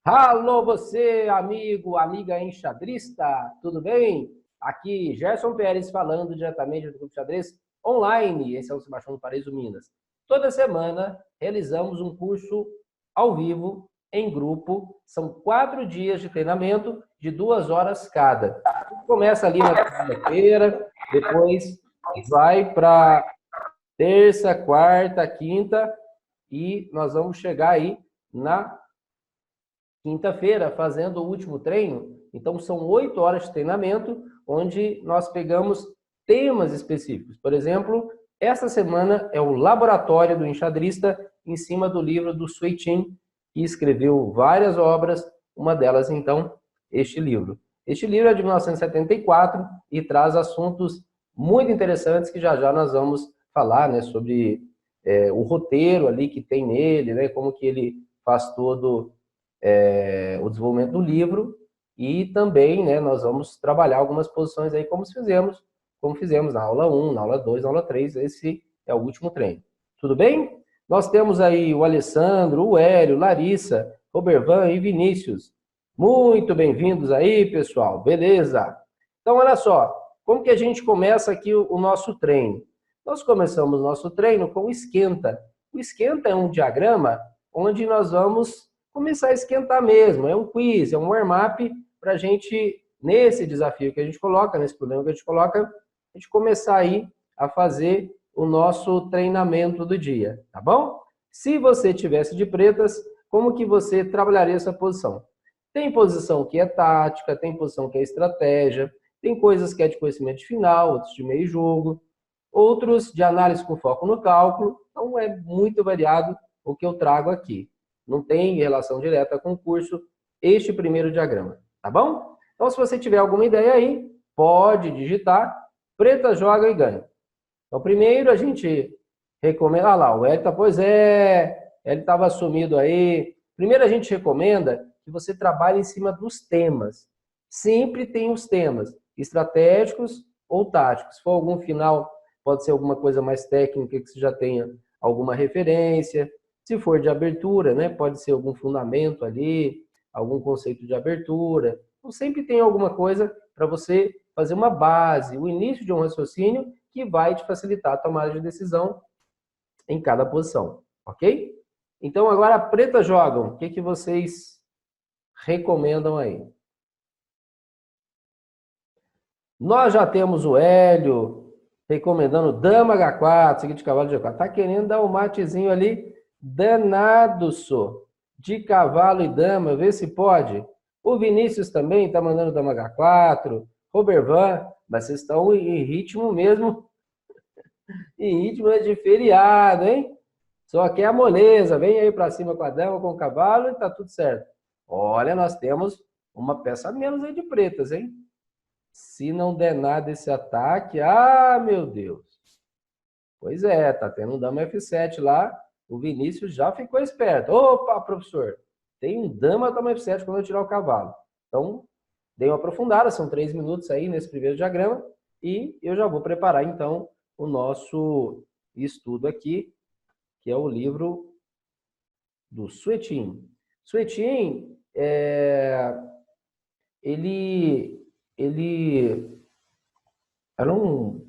Alô, você, amigo, amiga enxadrista, tudo bem? Aqui, Gerson Pérez falando diretamente do Clube Xadrez Online, esse é o Sebastião do Paraíso, Minas. Toda semana realizamos um curso ao vivo, em grupo, são 4 dias de treinamento de 2 horas cada. Começa ali na segunda-feira, depois vai para terça, quarta, quinta e nós vamos chegar aí na quinta-feira, fazendo o último treino. Então, são 8 horas de treinamento, onde nós pegamos temas específicos. Por exemplo, essa semana é o laboratório do enxadrista, em cima do livro do Sui Tin, que escreveu várias obras, uma delas, então, este livro. Este livro é de 1974 e traz assuntos muito interessantes que já já nós vamos falar, né, sobre o roteiro ali que tem nele, né, como que ele faz todo o desenvolvimento do livro e também, né, nós vamos trabalhar algumas posições aí como fizemos na aula 1, na aula 2, na aula 3, esse é o último treino. Tudo bem? Nós temos aí o Alessandro, o Hélio, Larissa, Robervan e Vinícius. Muito bem-vindos aí, pessoal. Beleza? Então, olha só, como que a gente começa aqui o nosso treino? Nós começamos o nosso treino com o esquenta. O esquenta é um diagrama onde nós vamos começar a esquentar mesmo. É um quiz, é um warm-up para a gente, nesse desafio que a gente coloca, nesse problema que a gente coloca, a gente começar aí a fazer o nosso treinamento do dia, tá bom? Se você tivesse de pretas, como que você trabalharia essa posição? Tem posição que é tática, tem posição que é estratégia, tem coisas que é de conhecimento final, outros de meio jogo, outros de análise com foco no cálculo. Então é muito variado o que eu trago aqui. Não tem relação direta com o curso este primeiro diagrama, tá bom? Então, se você tiver alguma ideia aí, pode digitar, preta joga e ganha. Então, primeiro a gente recomenda, lá, o Hélio tá, pois é, ele estava sumido aí. Primeiro a gente recomenda que você trabalhe em cima dos temas. Sempre tem os temas, estratégicos ou táticos. Se for algum final, pode ser alguma coisa mais técnica que você já tenha alguma referência. Se for de abertura, né, pode ser algum fundamento ali, algum conceito de abertura. Então, sempre tem alguma coisa para você fazer uma base, o início de um raciocínio que vai te facilitar a tomada de decisão em cada posição, ok? Então, agora a preta jogam. O que, que vocês recomendam aí? Nós já temos o Hélio recomendando dama H4, seguinte cavalo de G4. Tá querendo dar um matezinho ali danado, só. De cavalo e dama, vê se pode. O Vinícius também tá mandando dama H4. Robervan, mas vocês estão em ritmo mesmo, em ritmo de feriado, hein? Só que é a moleza, vem aí para cima com a dama, com o cavalo e tá tudo certo. Olha, nós temos uma peça a menos aí de pretas, hein? Se não der nada esse ataque, ah, meu Deus. Pois é, tá tendo um dama F7 lá, o Vinícius já ficou esperto. Opa, professor, tem um dama dama F7 quando eu tirar o cavalo. Então, dei uma aprofundada, são 3 minutos aí nesse primeiro diagrama, e eu já vou preparar então o nosso estudo aqui, que é o livro do Sui Tin. Sui Tin, ele era um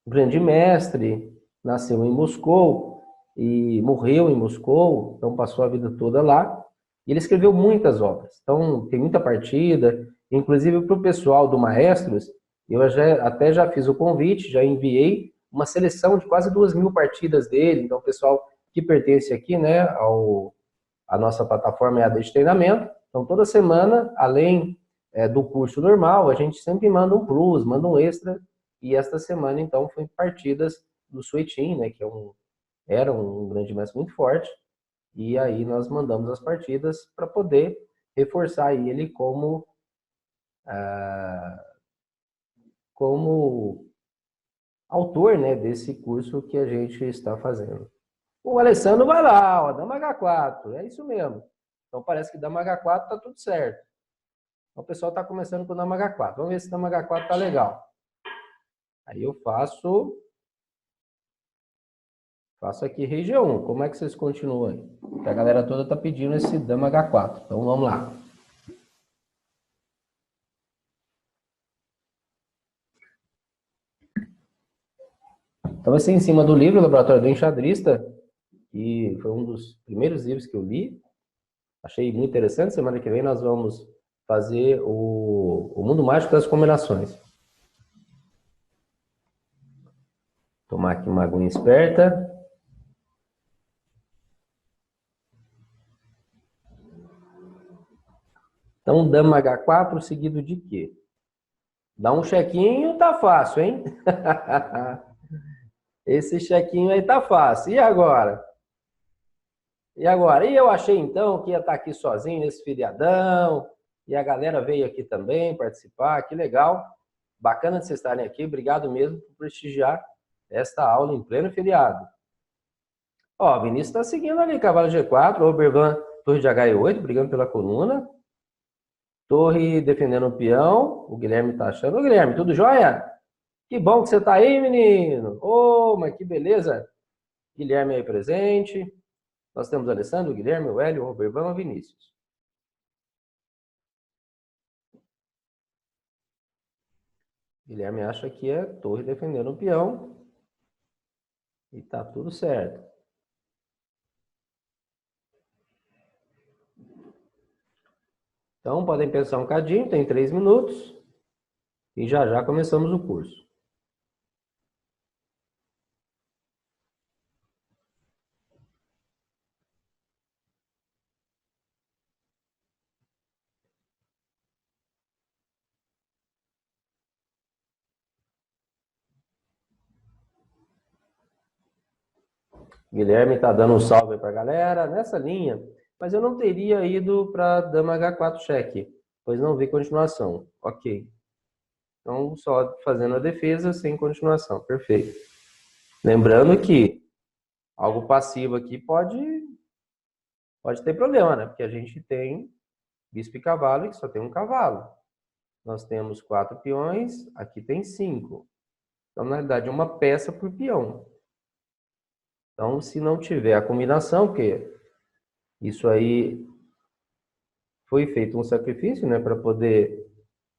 grande mestre, nasceu em Moscou e morreu em Moscou, então passou a vida toda lá. E ele escreveu muitas obras, então tem muita partida, inclusive para o pessoal do Maestros, eu até já fiz o convite, já enviei uma seleção de quase 2.000 partidas dele, então o pessoal que pertence aqui, né, a nossa plataforma é a de treinamento, então toda semana, além do curso normal, a gente sempre manda um plus, manda um extra, e esta semana, então, foi partidas do Sui Tin, né, que era um grande mestre muito forte, e aí nós mandamos as partidas para poder reforçar ele como autor, né, desse curso que a gente está fazendo. O Alessandro vai lá, ó, dama H4, é isso mesmo. Então parece que dama H4 tá tudo certo. O pessoal está começando com o dama H4. Vamos ver se o dama H4 tá legal. Aí eu faço aqui rei G1. Como é que vocês continuam aí? Porque a galera toda tá pedindo esse dama H4. Então vamos lá. Então, assim, em cima do livro, Laboratório do Enxadrista, que foi um dos primeiros livros que eu li. Achei muito interessante. Semana que vem nós vamos fazer o Mundo Mágico das Combinações. Tomar aqui uma aguinha esperta. Então, dama H4 seguido de quê? Dá um chequinho, tá fácil, hein? Esse chequinho aí tá fácil. E agora? E agora? E eu achei então que ia estar aqui sozinho nesse feriadão. E a galera veio aqui também participar. Que legal. Bacana de vocês estarem aqui. Obrigado mesmo por prestigiar esta aula em pleno feriado. Ó, o Vinícius está seguindo ali. Cavalo G4, Obervan, torre de H8, brigando pela coluna. Torre defendendo o peão. O Guilherme tá achando. Ô, Guilherme, tudo jóia? Que bom que você tá aí, menino. Ô, mas que beleza. Guilherme aí presente. Nós temos o Alessandro, o Guilherme, o Hélio, o Robervão e o Vinícius. Guilherme acha que é torre defendendo o peão. E tá tudo certo. Então, podem pensar um cadinho, tem 3 minutos. E já já começamos o curso. Guilherme está dando um salve para a galera nessa linha, mas eu não teria ido para dama H4 cheque, pois não vi continuação. Ok. Então, só fazendo a defesa sem continuação. Perfeito. Lembrando que algo passivo aqui pode ter problema, né? Porque a gente tem bispo e cavalo e que só tem um cavalo. Nós temos 4 peões, aqui tem 5. Então, na realidade, é uma peça por peão. Então, se não tiver a combinação, porque isso aí foi feito um sacrifício, né, para poder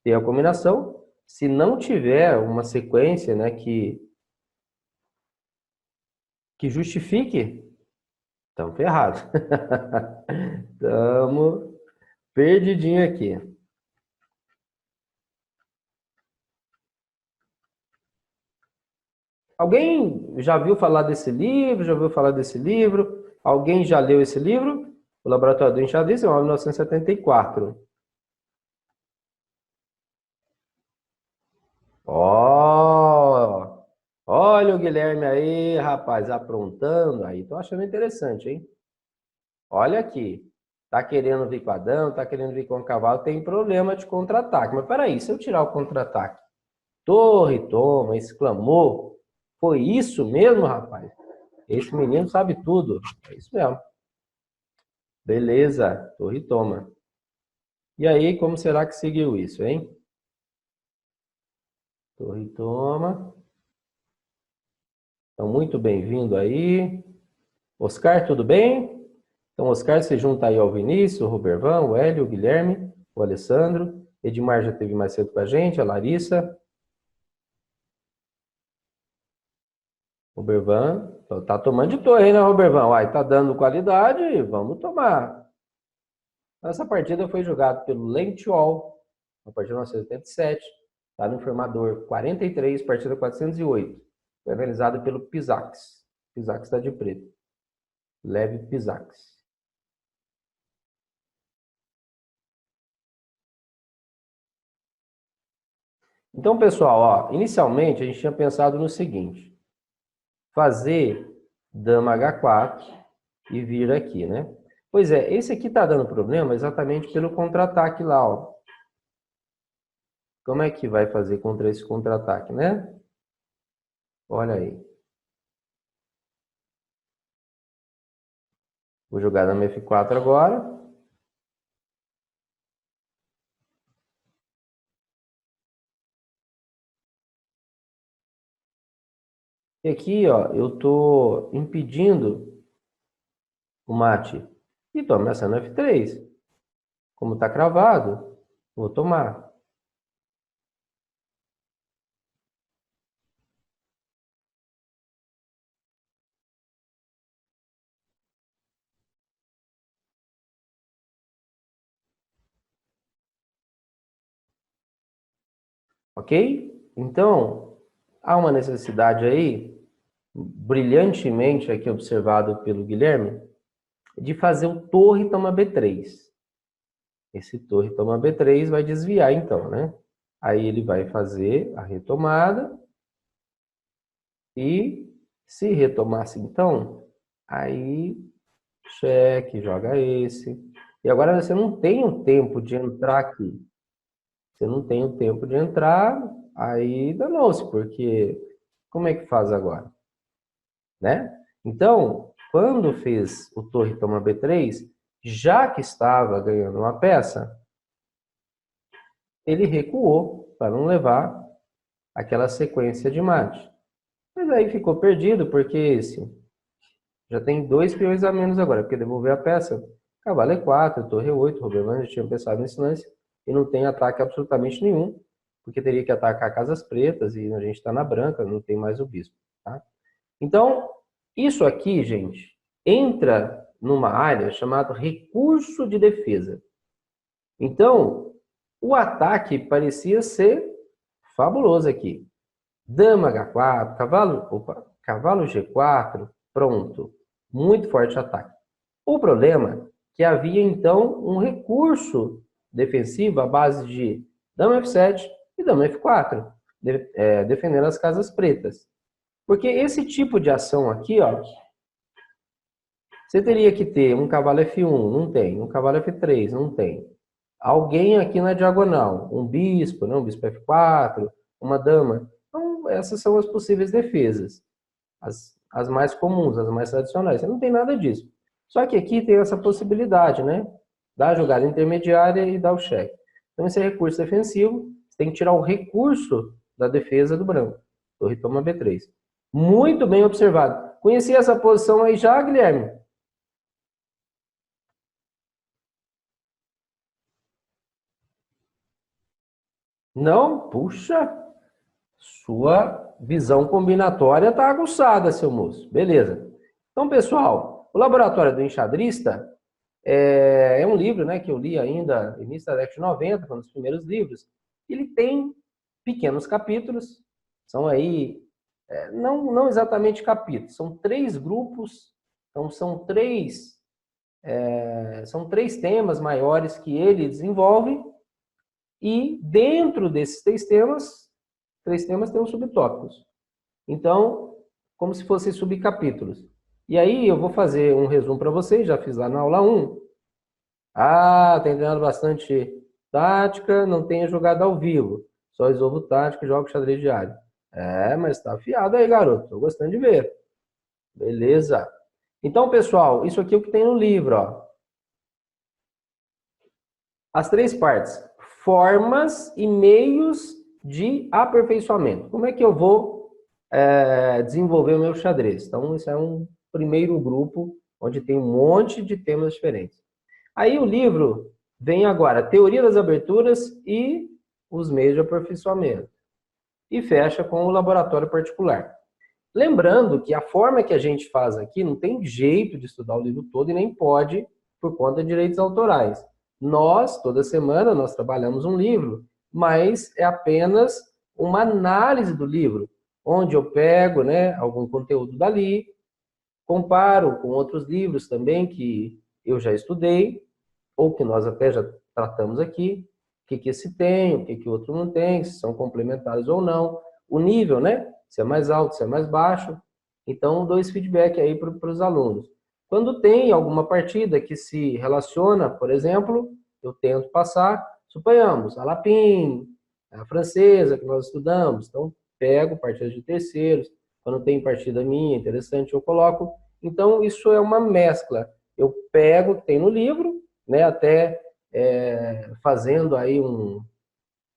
ter a combinação. Se não tiver uma sequência, né, que justifique, estamos ferrados. Estamos perdidinho aqui. Alguém já viu falar desse livro? Já ouviu falar desse livro? Alguém já leu esse livro? O Laboratório do Enxadrista, é 1974. Ó, olha o Guilherme aí, rapaz, aprontando aí. Tô achando interessante, hein? Olha aqui. Tá querendo vir com Adão, tá querendo vir com o cavalo, tem problema de contra-ataque. Mas peraí, se eu tirar o contra-ataque, torre, toma, exclamou. Foi isso mesmo, rapaz? Esse menino sabe tudo. É isso mesmo. Beleza, torre, toma. E aí, como será que seguiu isso, hein? Torre, toma. Então, muito bem-vindo aí. Oscar, tudo bem? Então, Oscar se junta aí ao Vinícius, o Robervan, o Hélio, o Guilherme, o Alessandro. Edmar já esteve mais cedo com a gente, a Larissa. Robervan, tá tomando de torre, né, Robervan? Uai, tá dando qualidade, vamos tomar. Essa partida foi jogada pelo Lentiol, a partida de 1987. Está no informador 43, partida 408. Foi realizada pelo Pisax. Pisax está de preto. Leve Pisax. Então, pessoal, ó, inicialmente a gente tinha pensado no seguinte: fazer dama H4 e vir aqui, né? Pois é, esse aqui está dando problema exatamente pelo contra-ataque lá, ó. Como é que vai fazer contra esse contra-ataque, né? Olha aí. Vou jogar dama F4 agora. E aqui, ó, eu estou impedindo o mate. E estou ameaçando F3. Como está cravado, vou tomar. Ok? Então, há uma necessidade aí, brilhantemente aqui observado pelo Guilherme, de fazer o torre toma B3. Esse torre toma B3 vai desviar então, né? Aí ele vai fazer a retomada e se retomasse então, aí cheque, joga esse. E agora você não tem o tempo de entrar aqui. Você não tem o tempo de entrar, aí danou-se, porque como é que faz agora? Né? Então, quando fez o torre toma B3, já que estava ganhando uma peça, ele recuou para não levar aquela sequência de mate. Mas aí ficou perdido, porque esse já tem 2 peões a menos agora, porque devolver a peça. Cavalo E4, torre E8, Robervan já tinha pensado nesse lance, e não tem ataque absolutamente nenhum, porque teria que atacar casas pretas, e a gente está na branca, não tem mais o bispo. Tá? Então, isso aqui, gente, entra numa área chamada recurso de defesa. Então, o ataque parecia ser fabuloso aqui. Dama H4, cavalo G4, pronto. Muito forte ataque. O problema é que havia então um recurso defensivo à base de dama F7 e dama F4, defendendo as casas pretas. Porque esse tipo de ação aqui, ó, você teria que ter um cavalo F1, não tem. Um cavalo F3, não tem. Alguém aqui na diagonal, um bispo, né? Um bispo F4, uma dama. Então, essas são as possíveis defesas. As mais comuns, as mais tradicionais. Você não tem nada disso. Só que aqui tem essa possibilidade, né? Da jogada intermediária e dar o cheque. Então, esse é recurso defensivo. Você tem que tirar o recurso da defesa do branco. Torre toma B3. Muito bem observado. Conhecia essa posição aí já, Guilherme? Não? Puxa, sua visão combinatória está aguçada, seu moço. Beleza. Então, pessoal, o Laboratório do Enxadrista é um livro, né, que eu li ainda no início da década de 90, foi um dos primeiros livros. Ele tem pequenos capítulos, são aí, não exatamente capítulos, são 3 grupos, então são três temas maiores que ele desenvolve, e dentro desses 3 temas tem os subtópicos. Então, como se fossem subcapítulos. E aí eu vou fazer um resumo para vocês, já fiz lá na aula 1. Ah, tem treinado bastante tática, não tenho jogado ao vivo. Só resolvo tática e jogo xadrez diário. Mas tá afiado aí, garoto. Tô gostando de ver. Beleza. Então, pessoal, isso aqui é o que tem no livro, ó. As 3 partes. Formas e meios de aperfeiçoamento. Como é que eu vou desenvolver o meu xadrez? Então, esse é um primeiro grupo, onde tem um monte de temas diferentes. Aí o livro vem agora, teoria das aberturas e os meios de aperfeiçoamento. E fecha com o laboratório particular. Lembrando que a forma que a gente faz aqui não tem jeito de estudar o livro todo e nem pode por conta de direitos autorais. Nós, toda semana, nós trabalhamos um livro, mas é apenas uma análise do livro, onde eu pego, né, algum conteúdo dali, comparo com outros livros também que eu já estudei, ou que nós até já tratamos aqui, o que esse tem, o que o outro não tem, se são complementares ou não, o nível, né? Se é mais alto, se é mais baixo. Então, dou esse feedback aí para os alunos. Quando tem alguma partida que se relaciona, por exemplo, eu tento passar, suponhamos, a Lapin, a francesa que nós estudamos, então pego partidas de terceiros, quando tem partida minha, interessante, eu coloco. Então, isso é uma mescla. Eu pego o que tem no livro, né, até fazendo aí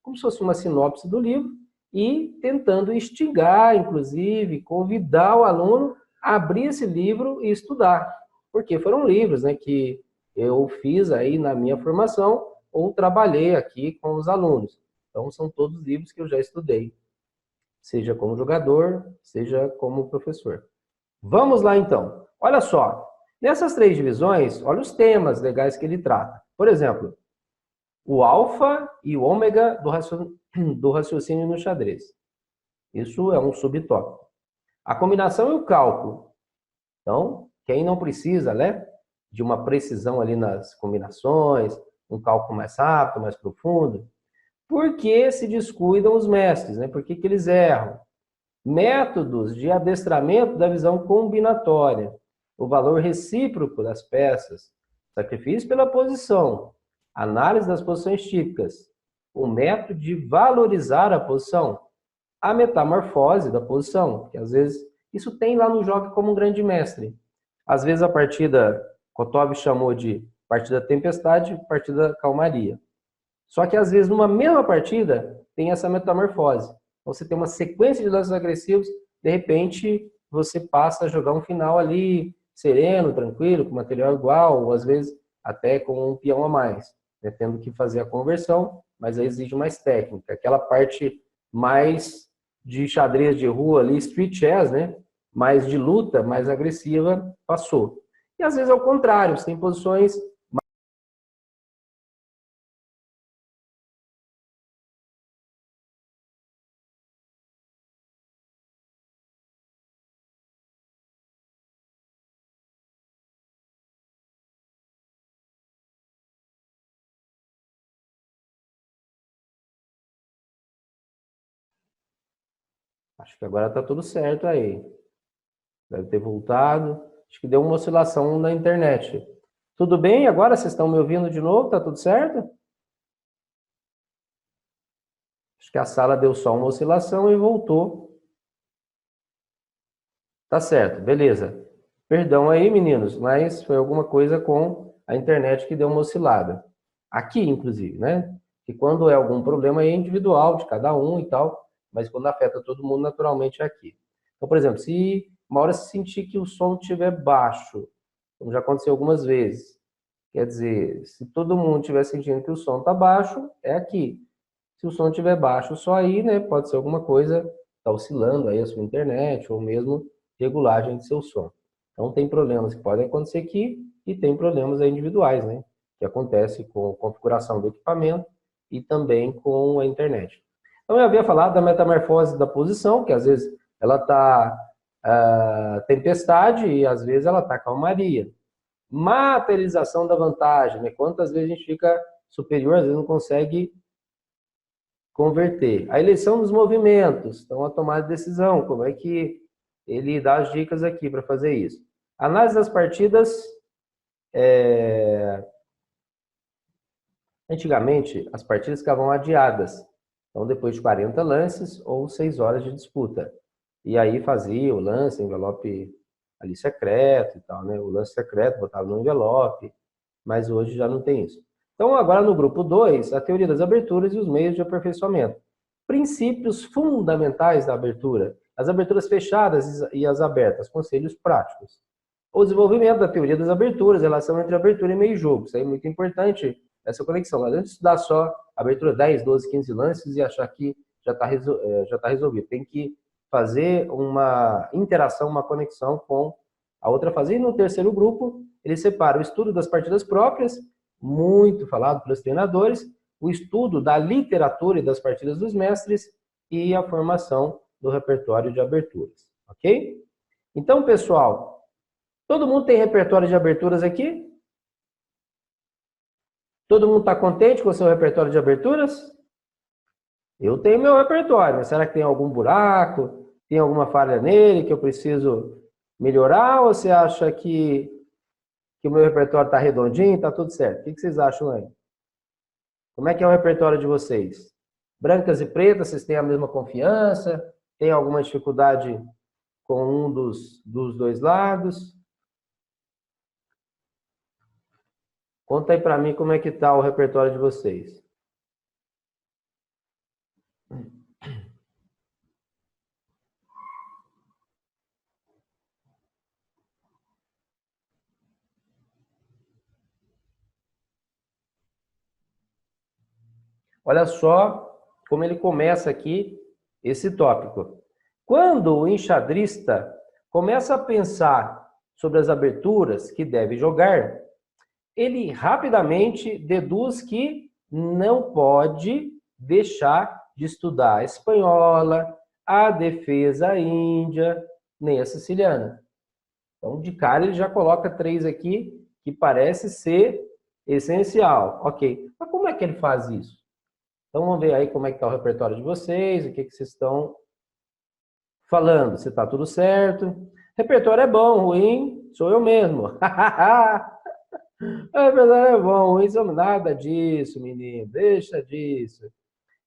como se fosse uma sinopse do livro, e tentando instigar, inclusive, convidar o aluno a abrir esse livro e estudar. Porque foram livros, né, que eu fiz aí na minha formação ou trabalhei aqui com os alunos. Então, são todos livros que eu já estudei, seja como jogador, seja como professor. Vamos lá, então. Olha só, nessas três divisões, olha os temas legais que ele trata. Por exemplo, o alfa e o ômega do raciocínio no xadrez. Isso é um subtópico. A combinação e o cálculo. Então, quem não precisa, né, de uma precisão ali nas combinações, um cálculo mais rápido, mais profundo, por que se descuidam os mestres, né? Por que que eles erram? Métodos de adestramento da visão combinatória, o valor recíproco das peças, sacrifício pela posição, análise das posições típicas, o método de valorizar a posição, a metamorfose da posição, que às vezes isso tem lá no jogo como um grande mestre. Às vezes a partida, Kotov chamou de partida tempestade, partida calmaria. Só que às vezes numa mesma partida tem essa metamorfose. Você tem uma sequência de lances agressivos, de repente você passa a jogar um final ali sereno, tranquilo, com material igual, ou às vezes até com um peão a mais, né? Tendo que fazer a conversão, mas aí exige mais técnica. Aquela parte mais de xadrez de rua ali, street chess, né? Mais de luta, mais agressiva, passou. E às vezes é o contrário, você tem posições. Acho que agora está tudo certo aí. Deve ter voltado. Acho que deu uma oscilação na internet. Tudo bem? Agora vocês estão me ouvindo de novo? Tá tudo certo? Acho que a sala deu só uma oscilação e voltou. Tá certo, beleza. Perdão aí, meninos, mas foi alguma coisa com a internet que deu uma oscilada. Aqui, inclusive, né? Que quando é algum problema é individual de cada um e tal, mas quando afeta todo mundo, naturalmente é aqui. Então, por exemplo, se uma hora se sentir que o som estiver baixo, como já aconteceu algumas vezes, quer dizer, se todo mundo estiver sentindo que o som está baixo, é aqui. Se o som estiver baixo só aí, né, pode ser alguma coisa, está oscilando aí a sua internet, ou mesmo regulagem de seu som. Então, tem problemas que podem acontecer aqui e tem problemas aí individuais, né, que acontece com a configuração do equipamento e também com a internet. Então, eu havia falado da metamorfose da posição, que às vezes ela está tempestade e às vezes ela está calmaria. Materialização da vantagem, né? Quantas vezes a gente fica superior, às vezes não consegue converter. A eleição dos movimentos, então a tomada de decisão, como é que ele dá as dicas aqui para fazer isso. Análise das partidas, antigamente as partidas ficavam adiadas, então depois de 40 lances ou 6 horas de disputa. E aí fazia o lance, envelope ali secreto e tal, né? O lance secreto botava no envelope, mas hoje já não tem isso. Então, agora no grupo 2, a teoria das aberturas e os meios de aperfeiçoamento. Princípios fundamentais da abertura, as aberturas fechadas e as abertas, conselhos práticos. O desenvolvimento da teoria das aberturas, relação entre abertura e meio jogo. Isso aí é muito importante, essa conexão. Não adianta estudar só abertura 10, 12, 15 lances e achar que já tá resolvido. Tem que fazer uma interação, uma conexão com a outra fase. E no terceiro grupo, ele separa o estudo das partidas próprias, muito falado pelos treinadores, o estudo da literatura e das partidas dos mestres e a formação do repertório de aberturas. Ok? Então, pessoal, todo mundo tem repertório de aberturas aqui? Todo mundo está contente com o seu repertório de aberturas? Eu tenho meu repertório, mas será que tem algum buraco? Tem alguma falha nele que eu preciso melhorar? Ou você acha que o meu repertório está redondinho, está tudo certo? O que vocês acham aí? Como é que é o repertório de vocês? Brancas e pretas, vocês têm a mesma confiança? Tem alguma dificuldade com um dos dois lados? Conta aí para mim como é que está o repertório de vocês. Olha só como ele começa aqui esse tópico. Quando o enxadrista começa a pensar sobre as aberturas que deve jogar, ele rapidamente deduz que não pode deixar de estudar a espanhola, a defesa índia, nem a siciliana. Então, de cara, ele já coloca 3 aqui que parece ser essencial. Ok, mas como é que ele faz isso? Então, vamos ver aí como é que está o repertório de vocês, o que, que vocês estão falando, se está tudo certo. Repertório é bom, ruim sou eu mesmo. Repertório é bom, ruim somos nada disso, menino, deixa disso.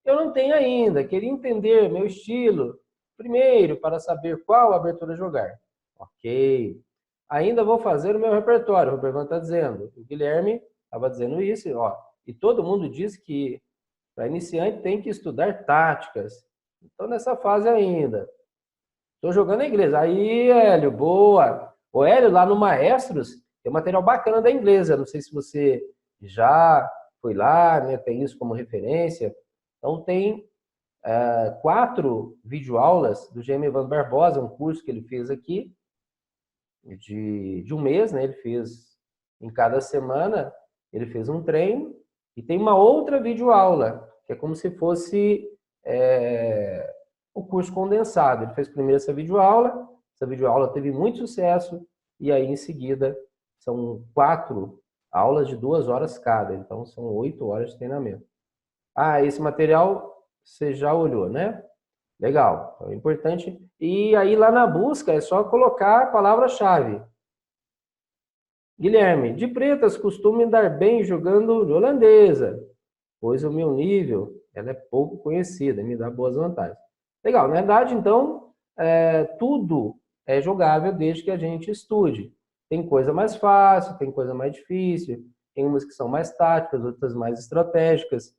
Eu não tenho ainda, queria entender meu estilo primeiro para saber qual abertura jogar. Ok. Ainda vou fazer o meu repertório, o Roberto está dizendo. O Guilherme estava dizendo isso, ó. E todo mundo diz que para iniciante tem que estudar táticas. Estou nessa fase ainda. Estou jogando a inglesa. Aí, Hélio, boa. O Hélio, lá no Maestros, tem um material bacana da inglesa. Não sei se você já foi lá, né? Tem isso como referência. Então, tem 4 videoaulas do GM Evandro Barbosa, um curso que ele fez aqui, de um mês, né? Ele fez em cada semana, ele fez um treino. E tem uma outra videoaula, que é como se fosse o curso condensado. Ele fez primeiro essa videoaula teve muito sucesso, e aí em seguida são 4 aulas de 2 horas cada, então são 8 horas de treinamento. Ah, esse material você já olhou, né? Legal, é importante. E aí lá na busca é só colocar a palavra-chave. Guilherme, de pretas costumo dar bem jogando de holandesa, pois o meu nível ela é pouco conhecida, me dá boas vantagens. Legal, na verdade, então, tudo é jogável desde que a gente estude. Tem coisa mais fácil, tem coisa mais difícil, tem umas que são mais táticas, outras mais estratégicas,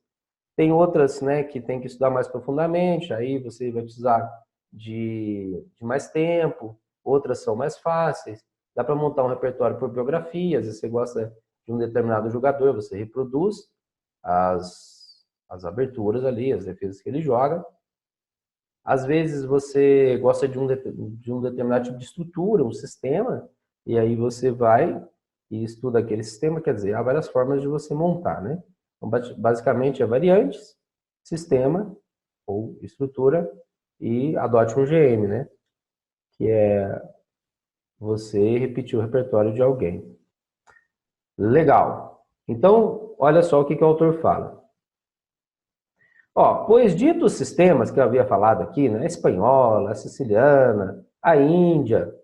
tem outras, né, que tem que estudar mais profundamente, aí você vai precisar de mais tempo, outras são mais fáceis. Dá para montar um repertório por biografia, às vezes você gosta de um determinado jogador, você reproduz as aberturas ali, as defesas que ele joga. Às vezes você gosta de um determinado tipo de estrutura, um sistema, e aí você vai e estuda aquele sistema, quer dizer, há várias formas de você montar, né? Então, basicamente é variantes, sistema ou estrutura e adote um GM, né? Que é você repetir o repertório de alguém. Legal. Então, olha só o que o autor fala. Ó, pois ditos sistemas que eu havia falado aqui, né? A espanhola, a siciliana, a índia.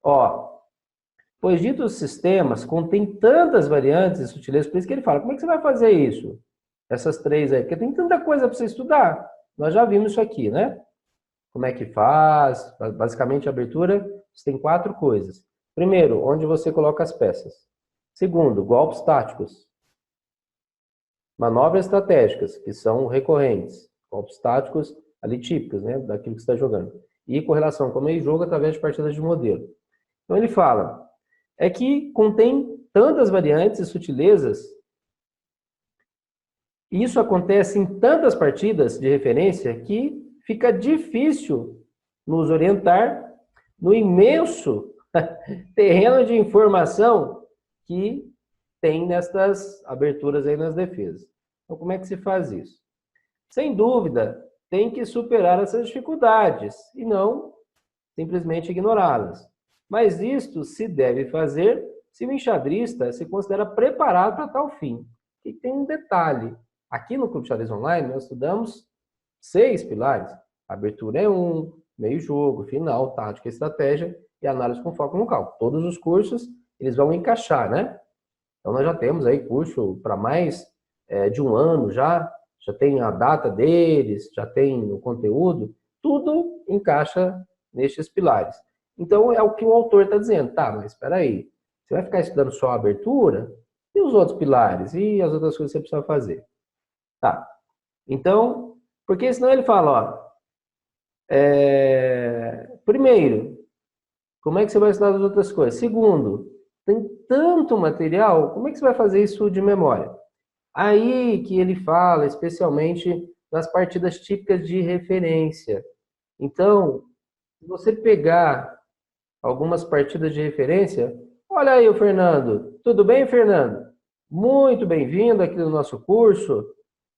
Ó, pois ditos sistemas contêm tantas variantes e sutilezas, por isso que ele fala, como é que você vai fazer isso? Essas 3 aí, porque tem tanta coisa para você estudar. Nós já vimos isso aqui, né? Como é que faz? Basicamente, a abertura, você tem 4 coisas. Primeiro, onde você coloca as peças. Segundo, golpes táticos. Manobras estratégicas, que são recorrentes. Golpes táticos ali típicos, né? Daquilo que você está jogando. E correlação com o meio jogo através de partidas de modelo. Então ele fala, é que contém tantas variantes e sutilezas, e isso acontece em tantas partidas de referência que fica difícil nos orientar no imenso terreno de informação que tem nestas aberturas aí nas defesas. Então, como é que se faz isso? Sem dúvida, tem que superar essas dificuldades e não simplesmente ignorá-las. Mas isto se deve fazer se o enxadrista se considera preparado para tal fim. E tem um detalhe. Aqui no Clube Xadrez Online, nós estudamos 6 pilares. Abertura é 1, meio jogo, final, tática, estratégia e análise com foco no local. Todos os cursos, eles vão encaixar, né? Então, nós já temos aí curso para mais de um ano já tem a data deles, já tem o conteúdo, tudo encaixa nestes pilares. Então, é o que o autor está dizendo. Tá, mas espera aí, você vai ficar estudando só a abertura? E os outros pilares? E as outras coisas que você precisa fazer? Tá. Então, porque senão ele fala, ó, primeiro, como é que você vai estudar as outras coisas? Segundo, tem tanto material, como é que você vai fazer isso de memória? Aí que ele fala especialmente das partidas típicas de referência. Então, se você pegar algumas partidas de referência, olha aí o Fernando. Tudo bem, Fernando? Muito bem-vindo aqui no nosso curso.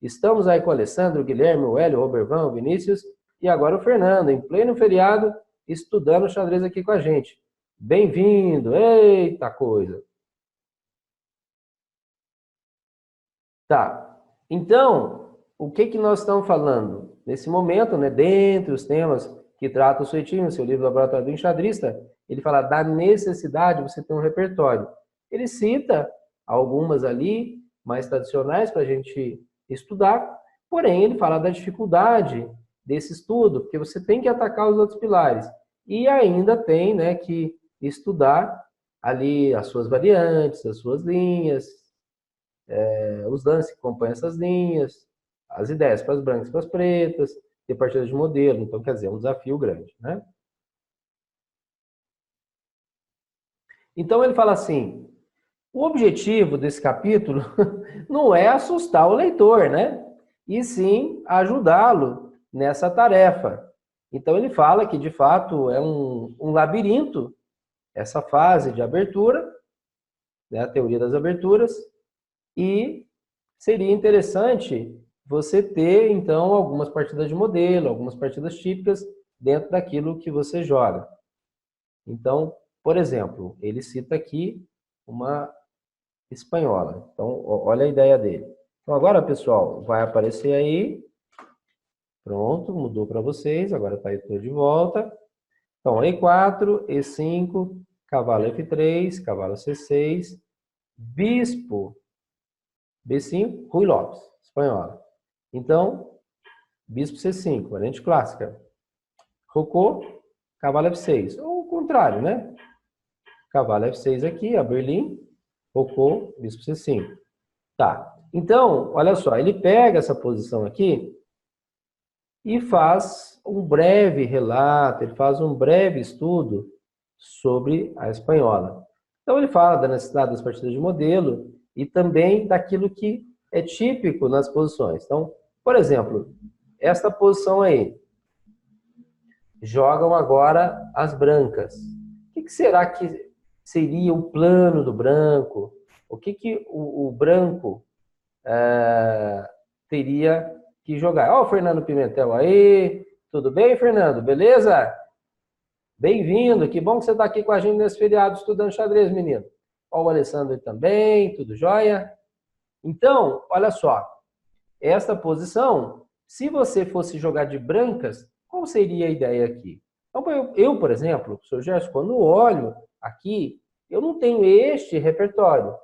Estamos aí com o Alessandro, o Guilherme, o Hélio, o Robervão, o Vinícius e agora o Fernando, em pleno feriado, estudando xadrez aqui com a gente. Bem-vindo! Eita coisa! Tá. Então, o que que nós estamos falando? Nesse momento, né, dentre os temas que trata o Suetinho, seu livro Laboratório do Enxadrista, ele fala da necessidade de você ter um repertório. Ele cita algumas ali, mais tradicionais, para a gente estudar, porém, ele fala da dificuldade desse estudo, porque você tem que atacar os outros pilares. E ainda tem, né, que estudar ali as suas variantes, as suas linhas, os lances que acompanham essas linhas, as ideias para as brancas e para as pretas, ter partida de modelo. Então, quer dizer, é um desafio grande, né? Então, ele fala assim, o objetivo desse capítulo não é assustar o leitor, né? E sim ajudá-lo nessa tarefa. Então, ele fala que, de fato, é um labirinto, essa fase de abertura, né, a teoria das aberturas, e seria interessante você ter, então, algumas partidas de modelo, algumas partidas típicas dentro daquilo que você joga. Então, por exemplo, ele cita aqui uma espanhola. Então, olha a ideia dele. Então, agora, pessoal, vai aparecer aí. Pronto, mudou para vocês. Agora está aí tudo de volta. Então, E4, E5, cavalo F3, cavalo C6, bispo B5, Rui Lopes, espanhola. Então, bispo C5, variante clássica. Rocô, cavalo F6. Ou o contrário, né? Cavalo F6 aqui, a Berlim. Rocô, bispo C5. Tá. Então, olha só, ele pega essa posição aqui e faz um breve relato, ele faz um breve estudo sobre a espanhola. Então, ele fala da necessidade das partidas de modelo e também daquilo que é típico nas posições. Então, por exemplo, esta posição aí, jogam agora as brancas. O que será que seria o plano do branco? O que o branco teria que jogar? Ó, o Fernando Pimentel aí. Tudo bem, Fernando? Beleza? Bem-vindo. Que bom que você está aqui com a gente nesse feriado estudando xadrez, menino. Ó, o Alessandro também. Tudo jóia? Então, olha só. Esta posição, se você fosse jogar de brancas, qual seria a ideia aqui? Então, por exemplo, Sr. Gerson, quando olho aqui, eu não tenho este repertório.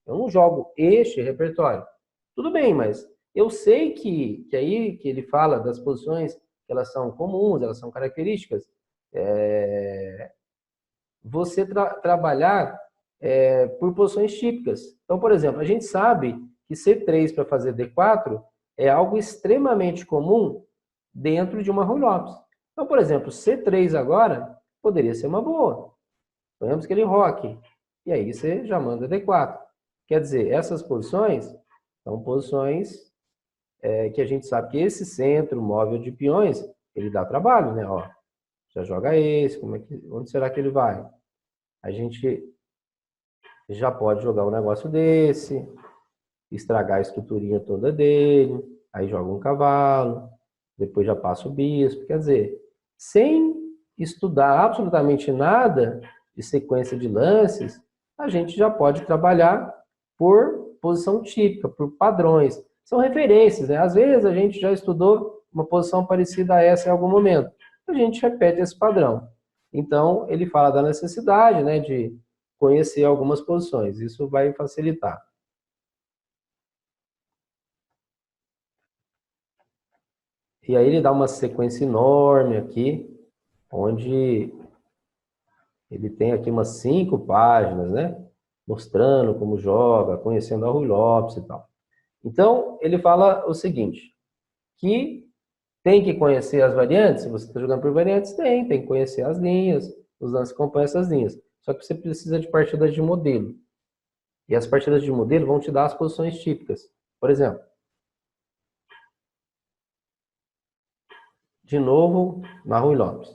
Eu não jogo este repertório. Tudo bem, mas eu sei que aí que ele fala das posições que elas são comuns, elas são características. Você trabalhar por posições típicas. Então, por exemplo, a gente sabe que C3 para fazer D4 é algo extremamente comum dentro de uma Rui Lopes. Então, por exemplo, C3 agora poderia ser uma boa. Ponhamos que ele roque. E aí você já manda D4. Quer dizer, essas posições são posições que a gente sabe que esse centro móvel de peões, ele dá trabalho, né? Ó, já joga esse, onde será que ele vai? A gente já pode jogar um negócio desse, estragar a estruturinha toda dele, aí joga um cavalo, depois já passa o bispo. Quer dizer, sem estudar absolutamente nada de sequência de lances, a gente já pode trabalhar por posição típica, por padrões. São referências, né? Às vezes a gente já estudou uma posição parecida a essa em algum momento. A gente repete esse padrão. Então, ele fala da necessidade, né, de conhecer algumas posições. Isso vai facilitar. E aí ele dá uma sequência enorme aqui, onde ele tem aqui umas 5 páginas, né? Mostrando como joga, conhecendo a Rui Lopes e tal. Então, ele fala o seguinte, que tem que conhecer as variantes, se você está jogando por variantes, tem que conhecer as linhas, os lances que acompanham essas linhas. Só que você precisa de partidas de modelo. E as partidas de modelo vão te dar as posições típicas. Por exemplo, de novo, na Rui Lopes.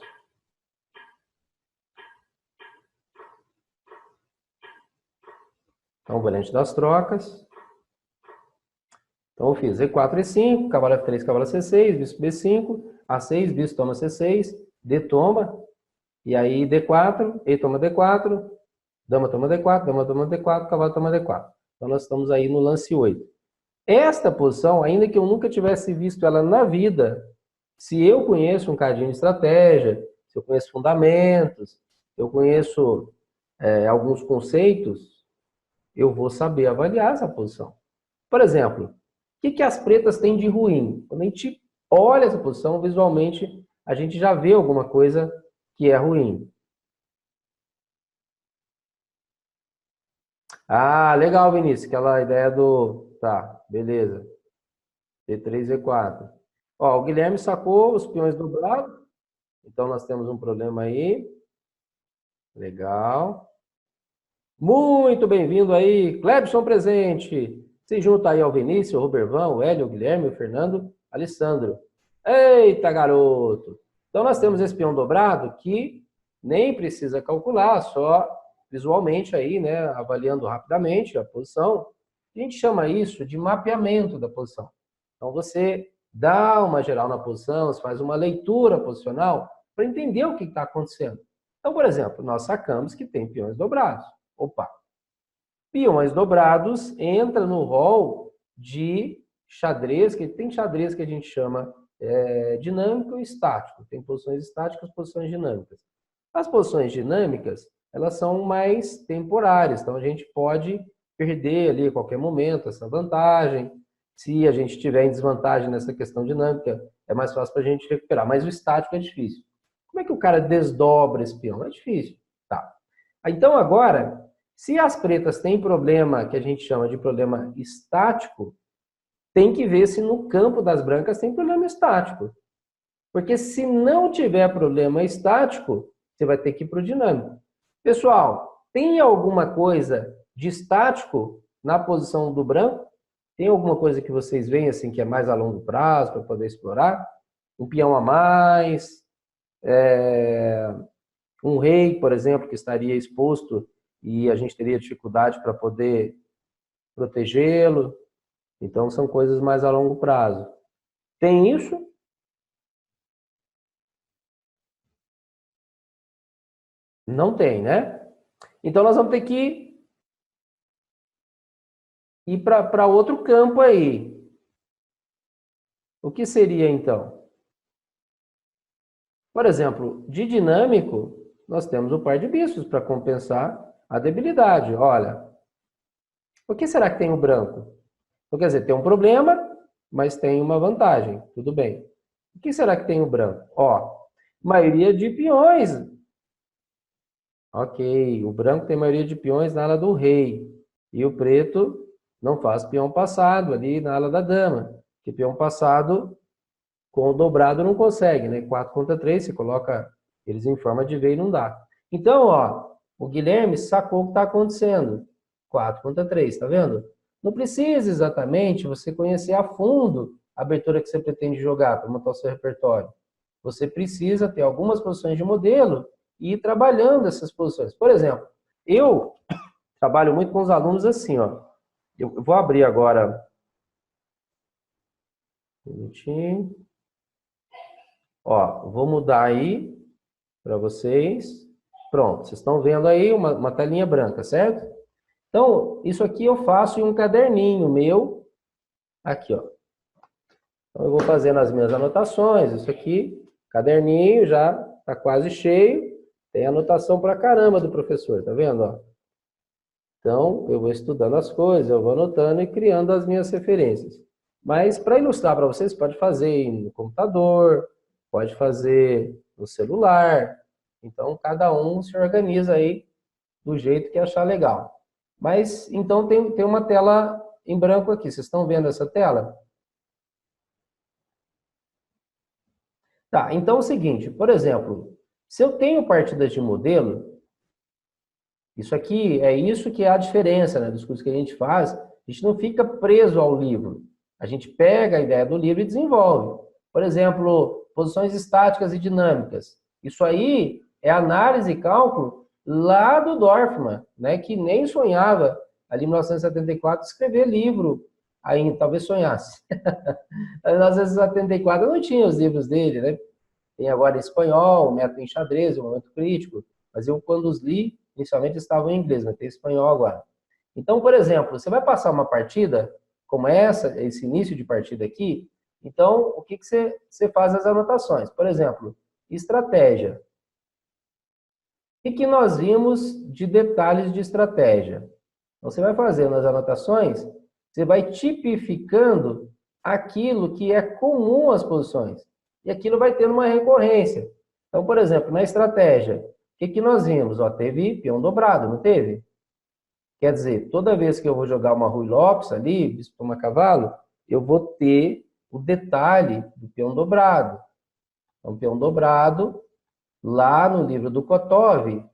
Então, variante das trocas. Então, eu fiz E4, E5, cavalo F3, cavalo C6, bispo B5, A6, bispo toma C6, D toma, e aí D4, E toma D4, dama toma D4, dama toma D4, cavalo toma D4. Então, nós estamos aí no lance 8. Esta posição, ainda que eu nunca tivesse visto ela na vida, se eu conheço um cadinho de estratégia, se eu conheço fundamentos, se eu conheço alguns conceitos, eu vou saber avaliar essa posição. Por exemplo, o que as pretas têm de ruim? Quando a gente olha essa posição, visualmente, a gente já vê alguma coisa que é ruim. Ah, legal, Vinícius. Aquela ideia do... Tá, beleza. D3, E4. Ó, o Guilherme sacou os peões dobrados. Então, nós temos um problema aí. Legal. Muito bem-vindo aí, Clebson presente. Se junta aí ao Vinícius, o Robervan, o Hélio, o Guilherme, o Fernando, Alessandro. Eita, garoto! Então, nós temos esse peão dobrado que nem precisa calcular, só visualmente aí, né, avaliando rapidamente a posição. A gente chama isso de mapeamento da posição. Então, você dá uma geral na posição, você faz uma leitura posicional para entender o que está acontecendo. Então, por exemplo, nós sacamos que tem peões dobrados. Opa! Peões dobrados entra no rol de xadrez, que tem xadrez que a gente chama dinâmico e estático. Tem posições estáticas, posições dinâmicas. As posições dinâmicas, elas são mais temporárias, então a gente pode perder ali a qualquer momento essa vantagem. Se a gente estiver em desvantagem nessa questão dinâmica, é mais fácil para a gente recuperar. Mas o estático é difícil. Como é que o cara desdobra esse peão? É difícil. Tá. Então agora, se as pretas têm problema que a gente chama de problema estático, tem que ver se no campo das brancas tem problema estático. Porque se não tiver problema estático, você vai ter que ir para o dinâmico. Pessoal, tem alguma coisa de estático na posição do branco? Tem alguma coisa que vocês veem assim que é mais a longo prazo para poder explorar? Um peão a mais? Um rei, por exemplo, que estaria exposto e a gente teria dificuldade para poder protegê-lo. Então, são coisas mais a longo prazo. Tem isso? Não tem, né? Então, nós vamos ter que ir para outro campo aí. O que seria, então? Por exemplo, de dinâmico, nós temos o par de bispos para compensar a debilidade. Olha, o que será que tem o branco? Então, quer dizer, tem um problema, mas tem uma vantagem. Tudo bem. O que será que tem o branco? Ó, maioria de peões. Ok, o branco tem maioria de peões na ala do rei. E o preto não faz peão passado ali na ala da dama. Porque peão passado com o dobrado não consegue, né? 4 contra 3, você coloca eles em forma de V e não dá. Então, ó, o Guilherme sacou o que está acontecendo. 4 contra 3, tá vendo? Não precisa exatamente você conhecer a fundo a abertura que você pretende jogar para montar o seu repertório. Você precisa ter algumas posições de modelo e ir trabalhando essas posições. Por exemplo, eu trabalho muito com os alunos assim, ó. Eu vou abrir agora um minutinho. Ó, vou mudar aí para vocês. Pronto, vocês estão vendo aí uma telinha branca, certo? Então, isso aqui eu faço em um caderninho meu. Aqui, ó. Então, eu vou fazendo as minhas anotações. Isso aqui, caderninho, já está quase cheio. Tem anotação pra caramba do professor, tá vendo? Ó? Então, eu vou estudando as coisas, eu vou anotando e criando as minhas referências. Mas, para ilustrar para vocês, pode fazer no computador, pode fazer no celular. Então, cada um se organiza aí do jeito que achar legal. Mas, então, tem uma tela em branco aqui. Vocês estão vendo essa tela? Tá, então é o seguinte, por exemplo, se eu tenho partidas de modelo, isso aqui é isso que é a diferença, né, dos cursos que a gente faz A gente não fica preso ao livro. A gente pega a ideia do livro e desenvolve. Por exemplo, posições estáticas e dinâmicas. Isso aí é análise e cálculo lá do Dorfman, né, que nem sonhava, ali em 1974, escrever livro ainda, talvez sonhasse. Em 1974 não tinha os livros dele, né? Tem agora em espanhol, o Método em Xadrez, o Momento Crítico, mas eu, quando os li, inicialmente estavam em inglês, mas tem espanhol agora. Então, por exemplo, você vai passar uma partida como essa, esse início de partida aqui, então, o que você faz as anotações? Por exemplo, estratégia. O que nós vimos de detalhes de estratégia? Então, você vai fazendo as anotações, você vai tipificando aquilo que é comum às posições. E aquilo vai tendo uma recorrência. Então, por exemplo, na estratégia, o que nós vimos? Ó, teve peão dobrado, não teve? Quer dizer, toda vez que eu vou jogar uma Rui Lopes ali, bispo toma cavalo, eu vou ter o detalhe do peão dobrado. Então, peão dobrado, lá no livro do Kotov,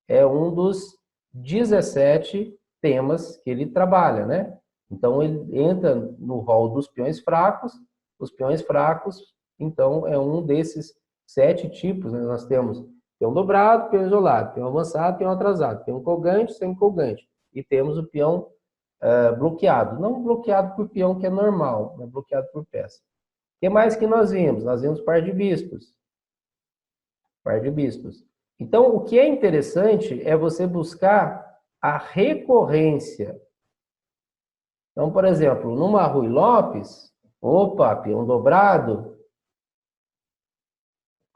é um dos 17 temas que ele trabalha, né? Então, ele entra no rol dos peões fracos. Os peões fracos, então, é um desses 7 tipos, né? Nós temos peão dobrado, peão isolado, peão avançado, peão atrasado, peão colgante, semi-colgante. E temos o peão bloqueado. Não bloqueado por peão, que é normal, mas bloqueado por peça. O que mais que nós vimos? Nós vimos par de bispos. Par de bispos. Então, o que é interessante é você buscar a recorrência. Então, por exemplo, numa Rui Lopes, opa, peão dobrado,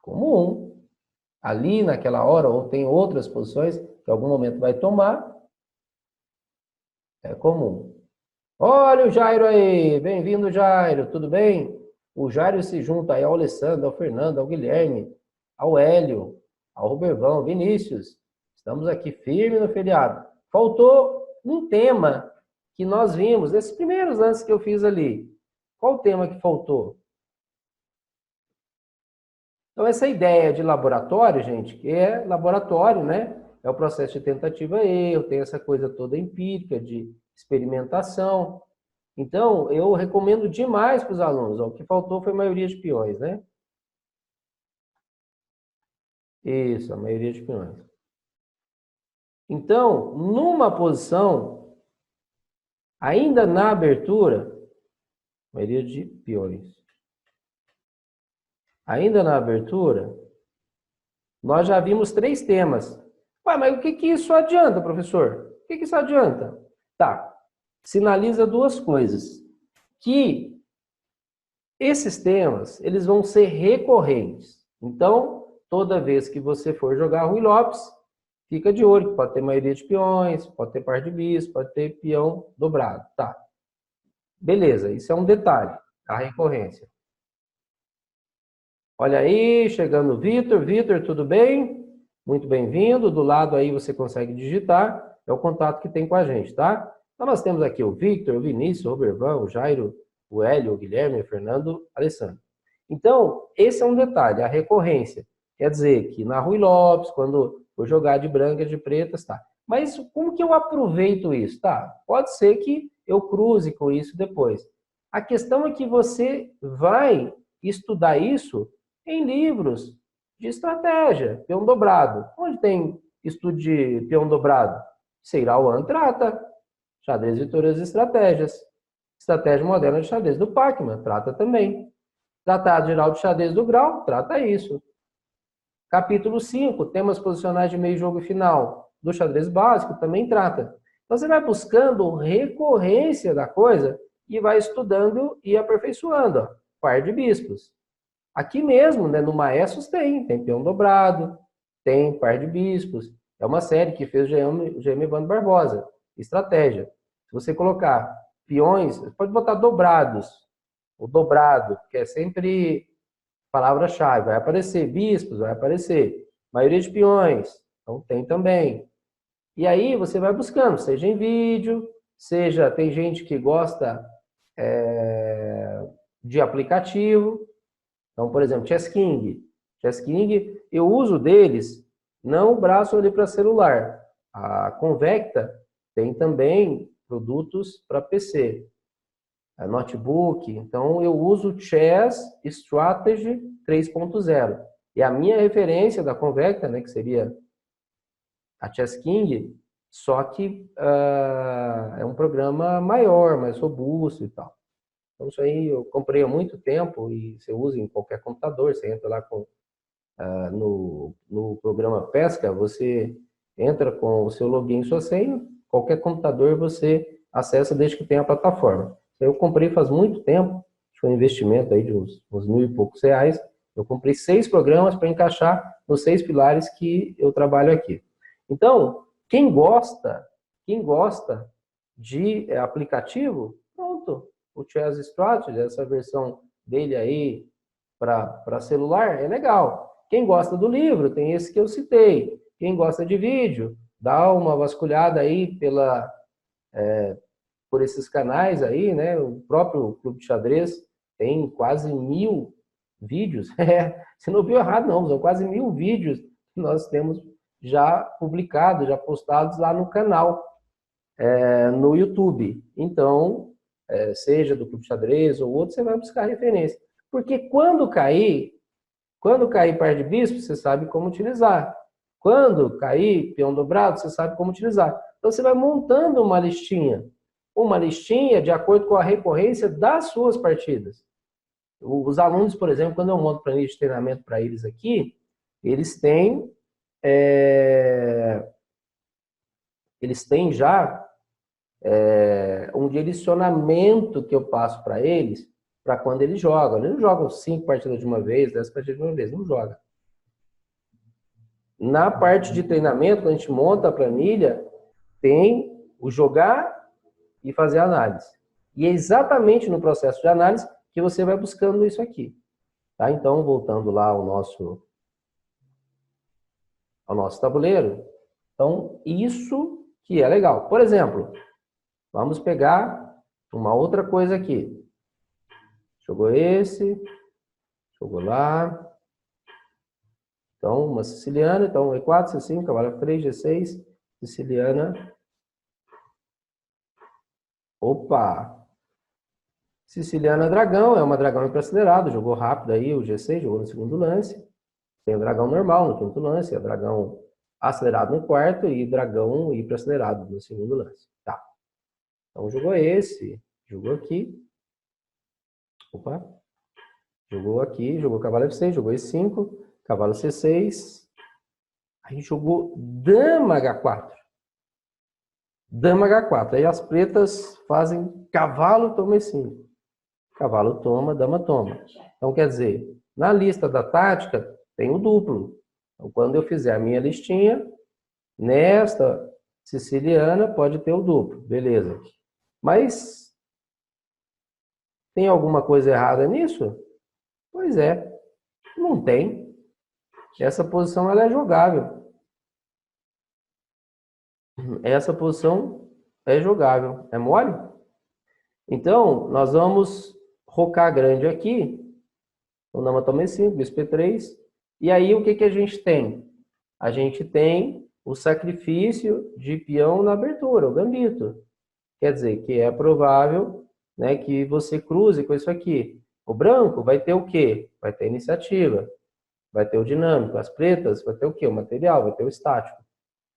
comum. Ali, naquela hora, ou tem outras posições que em algum momento vai tomar, é comum. Olha o Jairo aí, bem-vindo, Jairo, tudo bem? O Jairo se junta aí ao Alessandro, ao Fernando, ao Guilherme, ao Hélio, ao Robervão, Vinícius. Estamos aqui firme no feriado. Faltou um tema que nós vimos, nesses primeiros lances que eu fiz ali. Qual o tema que faltou? Então, essa ideia de laboratório, gente, que é laboratório, né? É o processo de tentativa e erro, tem essa coisa toda empírica de experimentação. Então, eu recomendo demais para os alunos. Ó, o que faltou foi a maioria de peões, né? Isso, a maioria de peões. Então, numa posição, ainda na abertura, maioria de peões. Ainda na abertura, nós já vimos 3 temas. Ué, mas o que isso adianta, professor? O que isso adianta? Tá, sinaliza 2 coisas. Que esses temas, eles vão ser recorrentes. Então, toda vez que você for jogar Rui Lopes, fica de olho, que pode ter maioria de peões, pode ter par de bis, pode ter peão dobrado. Tá. Beleza, isso é um detalhe, a recorrência. Olha aí, chegando o Vitor. Vitor, tudo bem? Muito bem-vindo. Do lado aí você consegue digitar, é o contato que tem com a gente, tá? Então nós temos aqui o Victor, o Vinícius, o Robervão, o Jairo, o Hélio, o Guilherme, o Fernando, o Alessandro. Então, esse é um detalhe, a recorrência. Quer dizer que na Rui Lopes, quando for jogar de brancas, de pretas, tá. Mas como que eu aproveito isso? Tá, pode ser que eu cruze com isso depois. A questão é que você vai estudar isso em livros de estratégia, peão dobrado. Onde tem estudo de peão dobrado? Seirauan trata, xadrez vitorioso e estratégias. Estratégia moderna de xadrez do Pacman, trata também. Tratado geral de xadrez do Grau, trata isso. Capítulo 5, temas posicionais de meio jogo e final do xadrez básico, também trata. Então você vai buscando recorrência da coisa e vai estudando e aperfeiçoando. Ó. Par de bispos. Aqui mesmo, né, no Maestros tem peão dobrado, tem par de bispos. É uma série que fez o GM Evandro Barbosa. Estratégia. Se você colocar peões, você pode botar dobrados. O dobrado, que é sempre palavra-chave. Vai aparecer bispos, vai aparecer. Maioria de peões, então tem também. E aí você vai buscando, seja em vídeo, seja, tem gente que gosta de aplicativo. Então, por exemplo, Chess King. Chess King, eu uso deles, não o braço ali para celular. A Convecta tem também produtos para PC, notebook. Então, eu uso o Chess Strategy 3.0. E a minha referência da Convecta, né, que seria a Chess King, só que é um programa maior, mais robusto e tal. Então, isso aí eu comprei há muito tempo e você usa em qualquer computador. Você entra lá no programa Pesca, você entra com o seu login e sua senha, qualquer computador você acessa desde que tenha a plataforma. Eu comprei faz muito tempo, foi um investimento aí de uns mil e poucos reais. Eu comprei 6 programas para encaixar nos 6 pilares que eu trabalho aqui. Então, quem gosta de aplicativo, pronto, o Chess Strategy, essa versão dele aí para celular, é legal. Quem gosta do livro, tem esse que eu citei. Quem gosta de vídeo, dá uma vasculhada aí por esses canais aí, né? O próprio Clube de Xadrez tem quase 1000 vídeos. Você não viu errado, não. São quase 1000 vídeos que nós temos já publicados, já postados lá no canal, no YouTube. Então, seja do Clube de Xadrez ou outro, você vai buscar referência. Porque quando cair par de bispo, você sabe como utilizar. Quando cair peão dobrado, você sabe como utilizar. Então, você vai montando uma listinha de acordo com a recorrência das suas partidas. Os alunos, por exemplo, quando eu monto planilha de treinamento para eles aqui, eles têm já um direcionamento que eu passo para eles para quando eles jogam. Eles não jogam 5 partidas de uma vez, 10 partidas de uma vez, não joga. Na parte de treinamento, quando a gente monta a planilha, tem o jogar e fazer análise. E é exatamente no processo de análise que você vai buscando isso aqui. Tá? Então, voltando lá ao nosso tabuleiro. Então, isso que é legal. Por exemplo, vamos pegar uma outra coisa aqui. Jogou esse, jogou lá. Então, uma siciliana, então E4, C5, cavalo F3, G6, siciliana. Opa! Siciliana dragão, é uma dragão hiper-acelerado, jogou rápido aí o G6, jogou no segundo lance. Tem o dragão normal no quinto lance, é dragão acelerado no quarto e dragão hiper-acelerado no segundo lance. Tá. Então jogou esse, jogou aqui. Opa! Jogou aqui, jogou cavalo F6, jogou E5, cavalo C6. Aí jogou dama H4. Dama H4. Aí as pretas fazem cavalo toma E5. Cavalo toma, dama toma. Então, quer dizer, na lista da tática tem o duplo. Então, quando eu fizer a minha listinha, nesta siciliana pode ter o duplo. Beleza. Mas tem alguma coisa errada nisso? Pois é, não tem. Essa posição ela é jogável. Essa posição é jogável. É mole? Então, nós vamos rocar grande aqui. O dama toma E5, bispo E3. E aí, o que a gente tem? A gente tem o sacrifício de peão na abertura, o gambito. Quer dizer, que é provável, né, que você cruze com isso aqui. O branco vai ter o quê? Vai ter iniciativa. Vai ter o dinâmico. As pretas vai ter o quê? O material, vai ter o estático.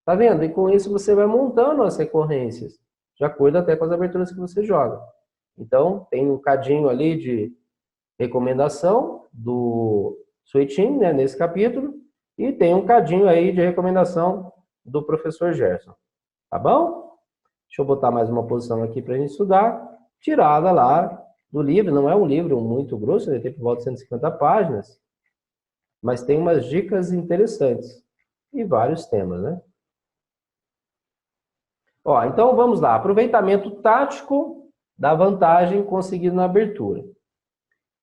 Tá vendo? E com isso você vai montando as recorrências, de acordo até com as aberturas que você joga. Então, tem um cadinho ali de recomendação do Suetin, né, nesse capítulo, e tem um cadinho aí de recomendação do professor Gerson. Tá bom? Deixa eu botar mais uma posição aqui para a gente estudar, tirada lá do livro. Não é um livro muito grosso, ele tem por volta de 150 páginas, mas tem umas dicas interessantes e vários temas, né? Ó, então vamos lá. Aproveitamento tático da vantagem conseguida na abertura.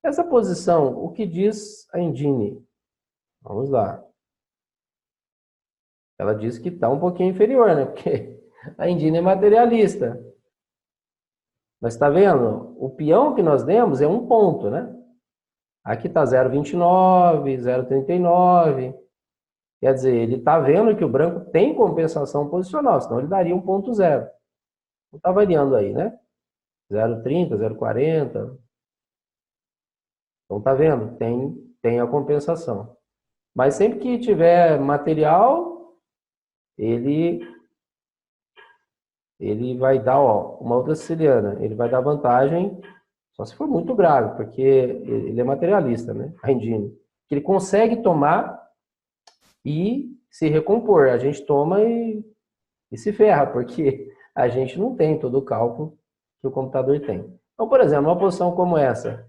Essa posição, o que diz a Engine? Vamos lá. Ela diz que está um pouquinho inferior, né? Porque a Engine é materialista. Mas está vendo? O peão que nós demos é um ponto, né? Aqui está 0,29, 0,39. Quer dizer, ele está vendo que o branco tem compensação posicional, senão ele daria 1,0. Está variando aí, né? 0,30, 0,40. Então, tá vendo? Tem a compensação. Mas sempre que tiver material, ele vai dar, ó, uma outra siciliana. Ele vai dar vantagem, só se for muito grave, porque ele é materialista, né? A Rendini. Que ele consegue tomar e se recompor. A gente toma e se ferra, porque a gente não tem todo o cálculo que o computador tem. Então, por exemplo, uma posição como essa,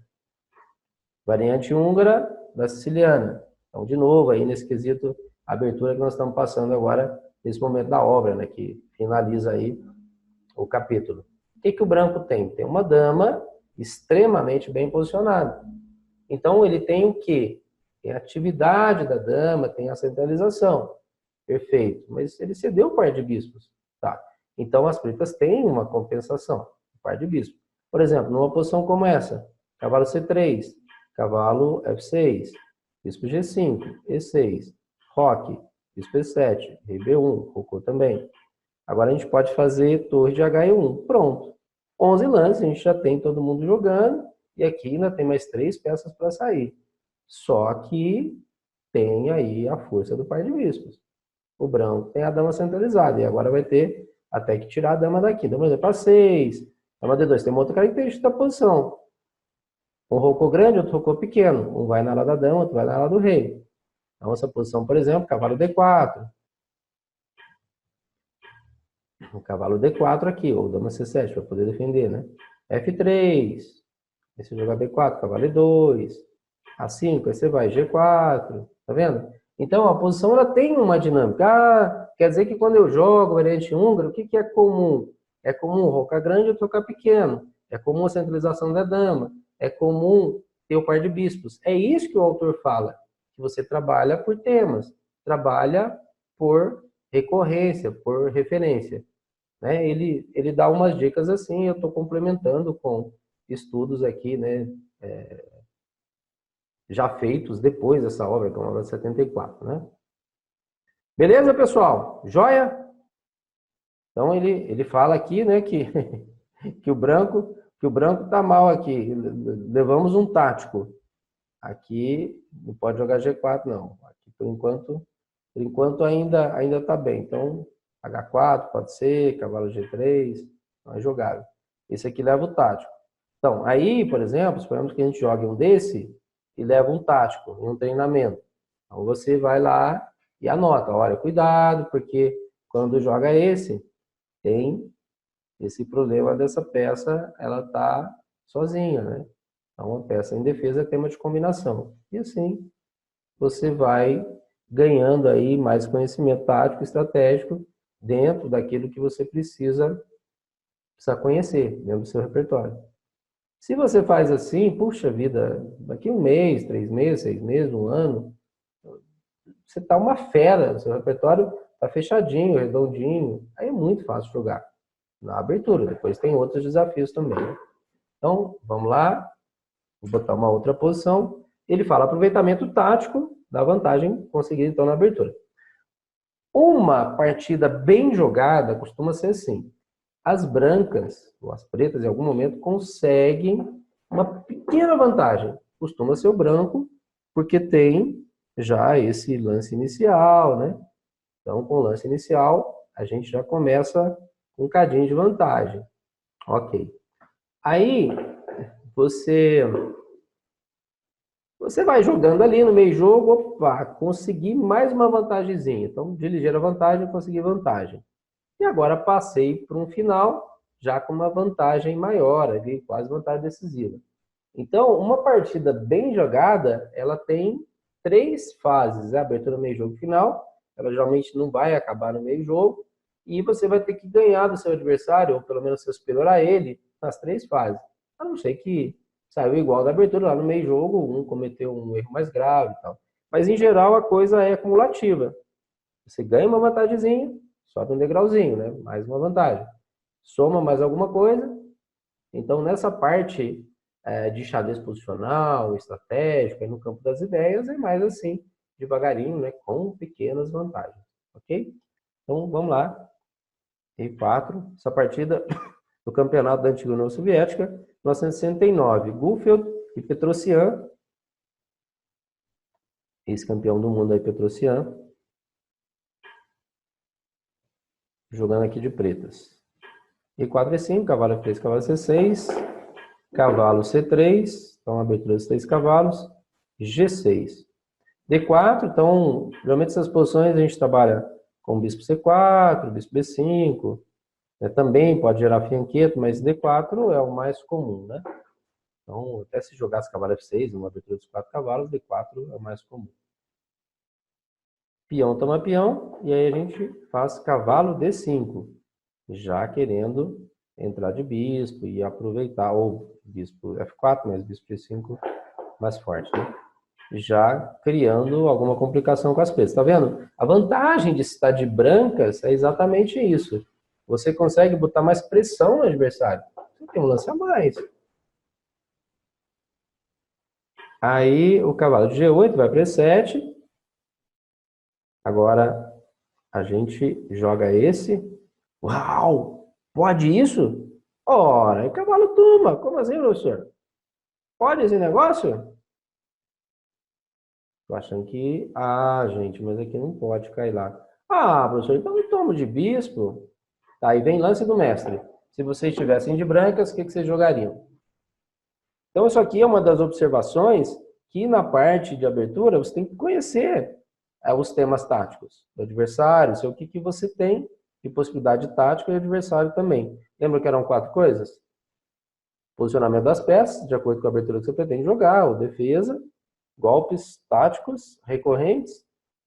variante húngara da siciliana. Então, de novo, aí nesse quesito, a abertura que nós estamos passando agora, nesse momento da obra, né, que finaliza aí o capítulo. O que o branco tem? Tem uma dama extremamente bem posicionada. Então, ele tem o quê? Tem a atividade da dama, tem a centralização. Perfeito. Mas ele cedeu o par de bispos. Tá. Então, as pretas têm uma compensação. O par de bispos. Por exemplo, numa posição como essa, cavalo C3, cavalo F6, bispo G5, E6, roque, bispo E7, rei B1, rocou também. Agora a gente pode fazer torre de H1. Pronto. 11 lances, a gente já tem todo mundo jogando. E aqui ainda tem mais 3 peças para sair. Só que tem aí a força do par de bispos. O branco tem a dama centralizada. E agora vai ter até que tirar a dama daqui. Dama para 6. Dama D2. Tem uma outra característica da posição. Um rocô grande, outro rocô pequeno. Um vai na ala da dama, outro vai na ala do rei. Então, essa posição, por exemplo, cavalo D4. O cavalo D4 aqui, ou dama C7, para poder defender, né? F3. Aí você joga B4, cavalo E2. A5, aí você vai G4. Tá vendo? Então, a posição ela tem uma dinâmica. Ah, quer dizer que quando eu jogo variante húngara, o que é comum? É comum rocar grande ou tocar pequeno. É comum a centralização da dama. É comum ter o par de bispos. É isso que o autor fala. Que você trabalha por temas. Trabalha por recorrência, por referência. Né? Ele dá umas dicas assim, eu estou complementando com estudos aqui, né? Já feitos depois dessa obra, que é uma obra de 74, né? Beleza, pessoal? Joia? Então ele fala aqui, né, que que o branco tá mal aqui. Levamos um tático. Aqui não pode jogar G4 não. Aqui por enquanto ainda tá bem. Então H4 pode ser, cavalo G3, não é jogável. Esse aqui leva o tático. Então, aí, por exemplo, suponhamos que a gente jogue um desse e leva um tático em um treinamento. Então você vai lá e anota, olha, cuidado, porque quando joga esse, tem esse problema dessa peça, ela tá sozinha, né? Então, uma peça em defesa é tema de combinação. E assim, você vai ganhando aí mais conhecimento tático, estratégico, dentro daquilo que você precisa conhecer, dentro do seu repertório. Se você faz assim, puxa vida, daqui 1 mês, 3 meses, 6 meses, 1 ano, você tá uma fera, seu repertório tá fechadinho, redondinho, aí é muito fácil jogar na abertura. Depois tem outros desafios também, né? Então, vamos lá, vou botar uma outra posição. Ele fala aproveitamento tático da vantagem conseguida então na abertura. Uma partida bem jogada costuma ser assim. As brancas, ou as pretas, em algum momento, conseguem uma pequena vantagem. Costuma ser o branco, porque tem já esse lance inicial, né? Então, com o lance inicial, a gente já começa com um cadinho de vantagem. Ok. Aí, você vai jogando ali no meio jogo, opa, consegui mais uma vantagemzinha. Então, de ligeira vantagem, consegui vantagem. E agora passei para um final já com uma vantagem maior, ali, quase vantagem decisiva. Então, uma partida bem jogada, ela tem 3 fases. A abertura, meio jogo, final. Ela geralmente não vai acabar no meio jogo. E você vai ter que ganhar do seu adversário, ou pelo menos ser superior a ele, nas 3 fases. A não ser que saiu igual da abertura lá no meio jogo, um cometeu um erro mais grave e tal. Mas, em geral, a coisa é acumulativa. Você ganha uma vantagemzinha, sobe um degrauzinho, né? Mais uma vantagem. Soma mais alguma coisa. Então, nessa parte de xadrez posicional, estratégico, aí no campo das ideias, é mais assim, devagarinho, né? Com pequenas vantagens, ok? Então, vamos lá. E4, essa partida do campeonato da antiga União Soviética, 1969. Gufeld e Petrosian, ex-campeão do mundo aí, Petrosian, jogando aqui de pretas. E4, E5, cavalo F3, cavalo C6, cavalo C3, então abertura dos 3 cavalos, G6. D4, então, geralmente essas posições a gente trabalha com bispo C4, bispo B5, né? Também pode gerar fianqueto, mas D4 é o mais comum, né? Então, até se jogasse cavalo F6, uma abertura dos 4 cavalos, D4 é o mais comum. Peão toma peão, e aí a gente faz cavalo D5, já querendo entrar de bispo e aproveitar, ou bispo F4, mas bispo G5 mais forte, né? Já criando alguma complicação com as peças. Tá vendo? A vantagem de estar de brancas é exatamente isso. Você consegue botar mais pressão no adversário. Você tem um lance a mais. Aí o cavalo de G8 vai para E7. Agora a gente joga esse. Uau! Pode isso? Ora, o cavalo toma. Como assim, professor? Pode esse negócio? Tô achando que... Ah, gente, mas aqui não pode cair lá. Ah, professor, então eu tomo de bispo. Tá, aí vem lance do mestre. Se vocês estivessem de brancas, o que vocês jogariam? Então, isso aqui é uma das observações que na parte de abertura você tem que conhecer os temas táticos do adversário, o que você tem de possibilidade tática e o adversário também. Lembra que eram 4 coisas? Posicionamento das peças, de acordo com a abertura que você pretende jogar, ou defesa, golpes táticos recorrentes,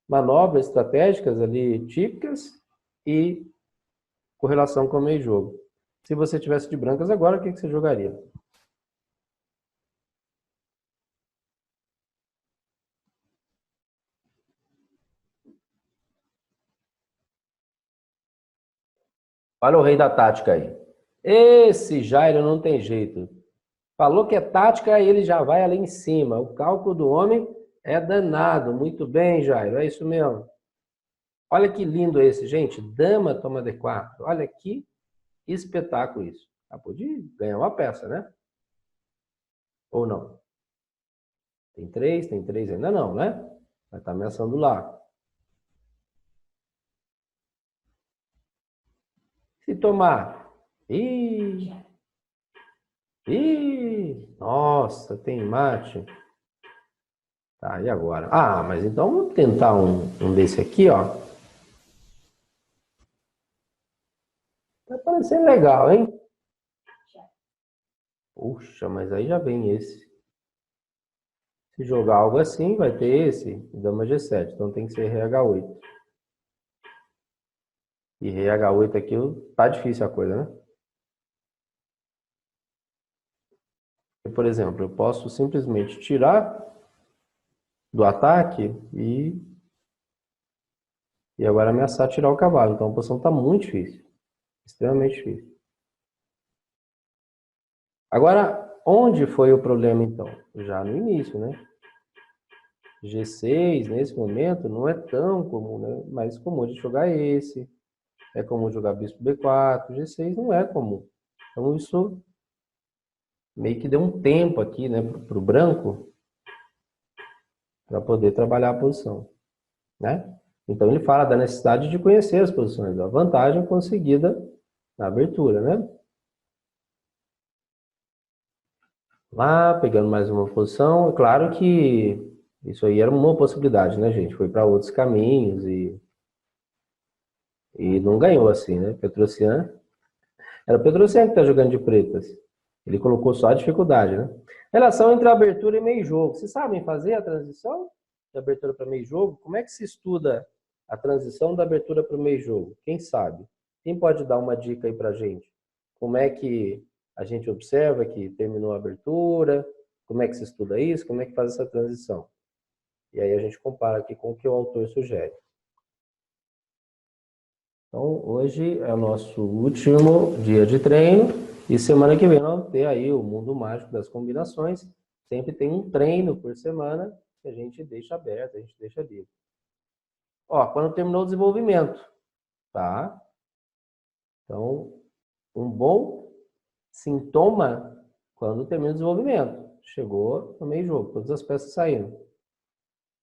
manobras estratégicas ali típicas e correlação com o meio jogo. Se você tivesse de brancas agora, o que você jogaria? Olha o rei da tática aí. Esse Jairo não tem jeito. Falou que é tática, aí ele já vai ali em cima. O cálculo do homem é danado. Muito bem, Jairo, é isso mesmo. Olha que lindo esse, gente. Dama toma D4. Olha que espetáculo isso. Acabou de ganhar uma peça, né? Ou não? Tem três ainda não, né? Vai estar ameaçando lá. Se tomar. Ih, nossa, tem mate. Tá, e agora? Ah, mas então vamos tentar um desse aqui, ó. Tá parecendo legal, hein? Puxa, mas aí já vem esse. Se jogar algo assim, vai ter esse, dama G7. Então tem que ser rei H8. E rei H8 aqui tá difícil a coisa, né? Por exemplo, eu posso simplesmente tirar do ataque e agora ameaçar tirar o cavalo. Então a posição está muito difícil. Extremamente difícil. Agora, onde foi o problema então? Já no início, né? G6, nesse momento, não é tão comum, né? Mais comum de jogar esse. É comum jogar bispo B4. G6 não é comum. Então isso meio que deu um tempo aqui, né? Para o branco para poder trabalhar a posição, né? Então ele fala da necessidade de conhecer as posições, da vantagem conseguida na abertura, né? Lá, pegando mais uma posição, é claro que isso aí era uma possibilidade, né, gente? Foi para outros caminhos e não ganhou assim, né? Petrosian, era o Petrosian que está jogando de pretas. Ele colocou só a dificuldade, né? Relação entre abertura e meio jogo. Vocês sabem fazer a transição de abertura para meio jogo? Como é que se estuda a transição da abertura para o meio jogo? Quem sabe? Quem pode dar uma dica aí para a gente? Como é que a gente observa que terminou a abertura? Como é que se estuda isso? Como é que faz essa transição? E aí a gente compara aqui com o que o autor sugere. Então, hoje é o nosso último dia de treino e semana que vem nós vamos ter aí o mundo mágico das combinações. Sempre tem um treino por semana que a gente deixa aberto, a gente deixa livre. Ó, quando terminou o desenvolvimento, tá? Então, um bom Sintoma, quando termina o desenvolvimento. Chegou no meio jogo, todas as peças saíram.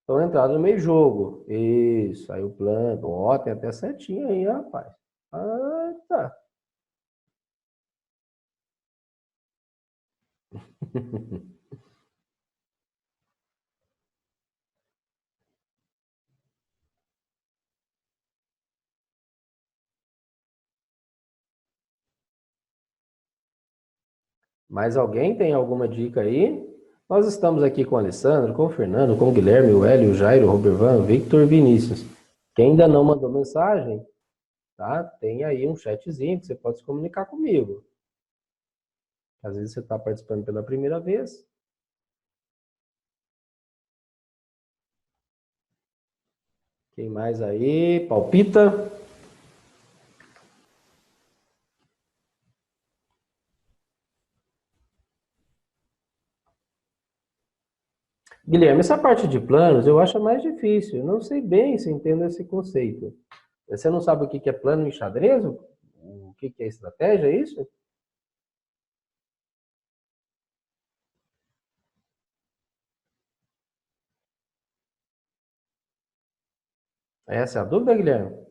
Então, entrada no meio jogo. Isso, aí o plano. Ó, tem até setinha aí, rapaz. Ah, tá. Mais alguém tem alguma dica aí? Nós estamos aqui com o Alessandro, com o Fernando, com o Guilherme, o Hélio, o Jairo, o Robervan, o Victor Vinícius. Quem ainda não mandou mensagem, tá? Tem aí um chatzinho que você pode se comunicar comigo. Às vezes você está participando pela primeira vez. Quem mais aí? Palpita? Guilherme, essa parte de planos eu acho a mais difícil. Eu não sei bem se entendo esse conceito. Você não sabe o que é plano em xadrez? O que é estratégia, é isso? Essa é a dúvida, Guilherme?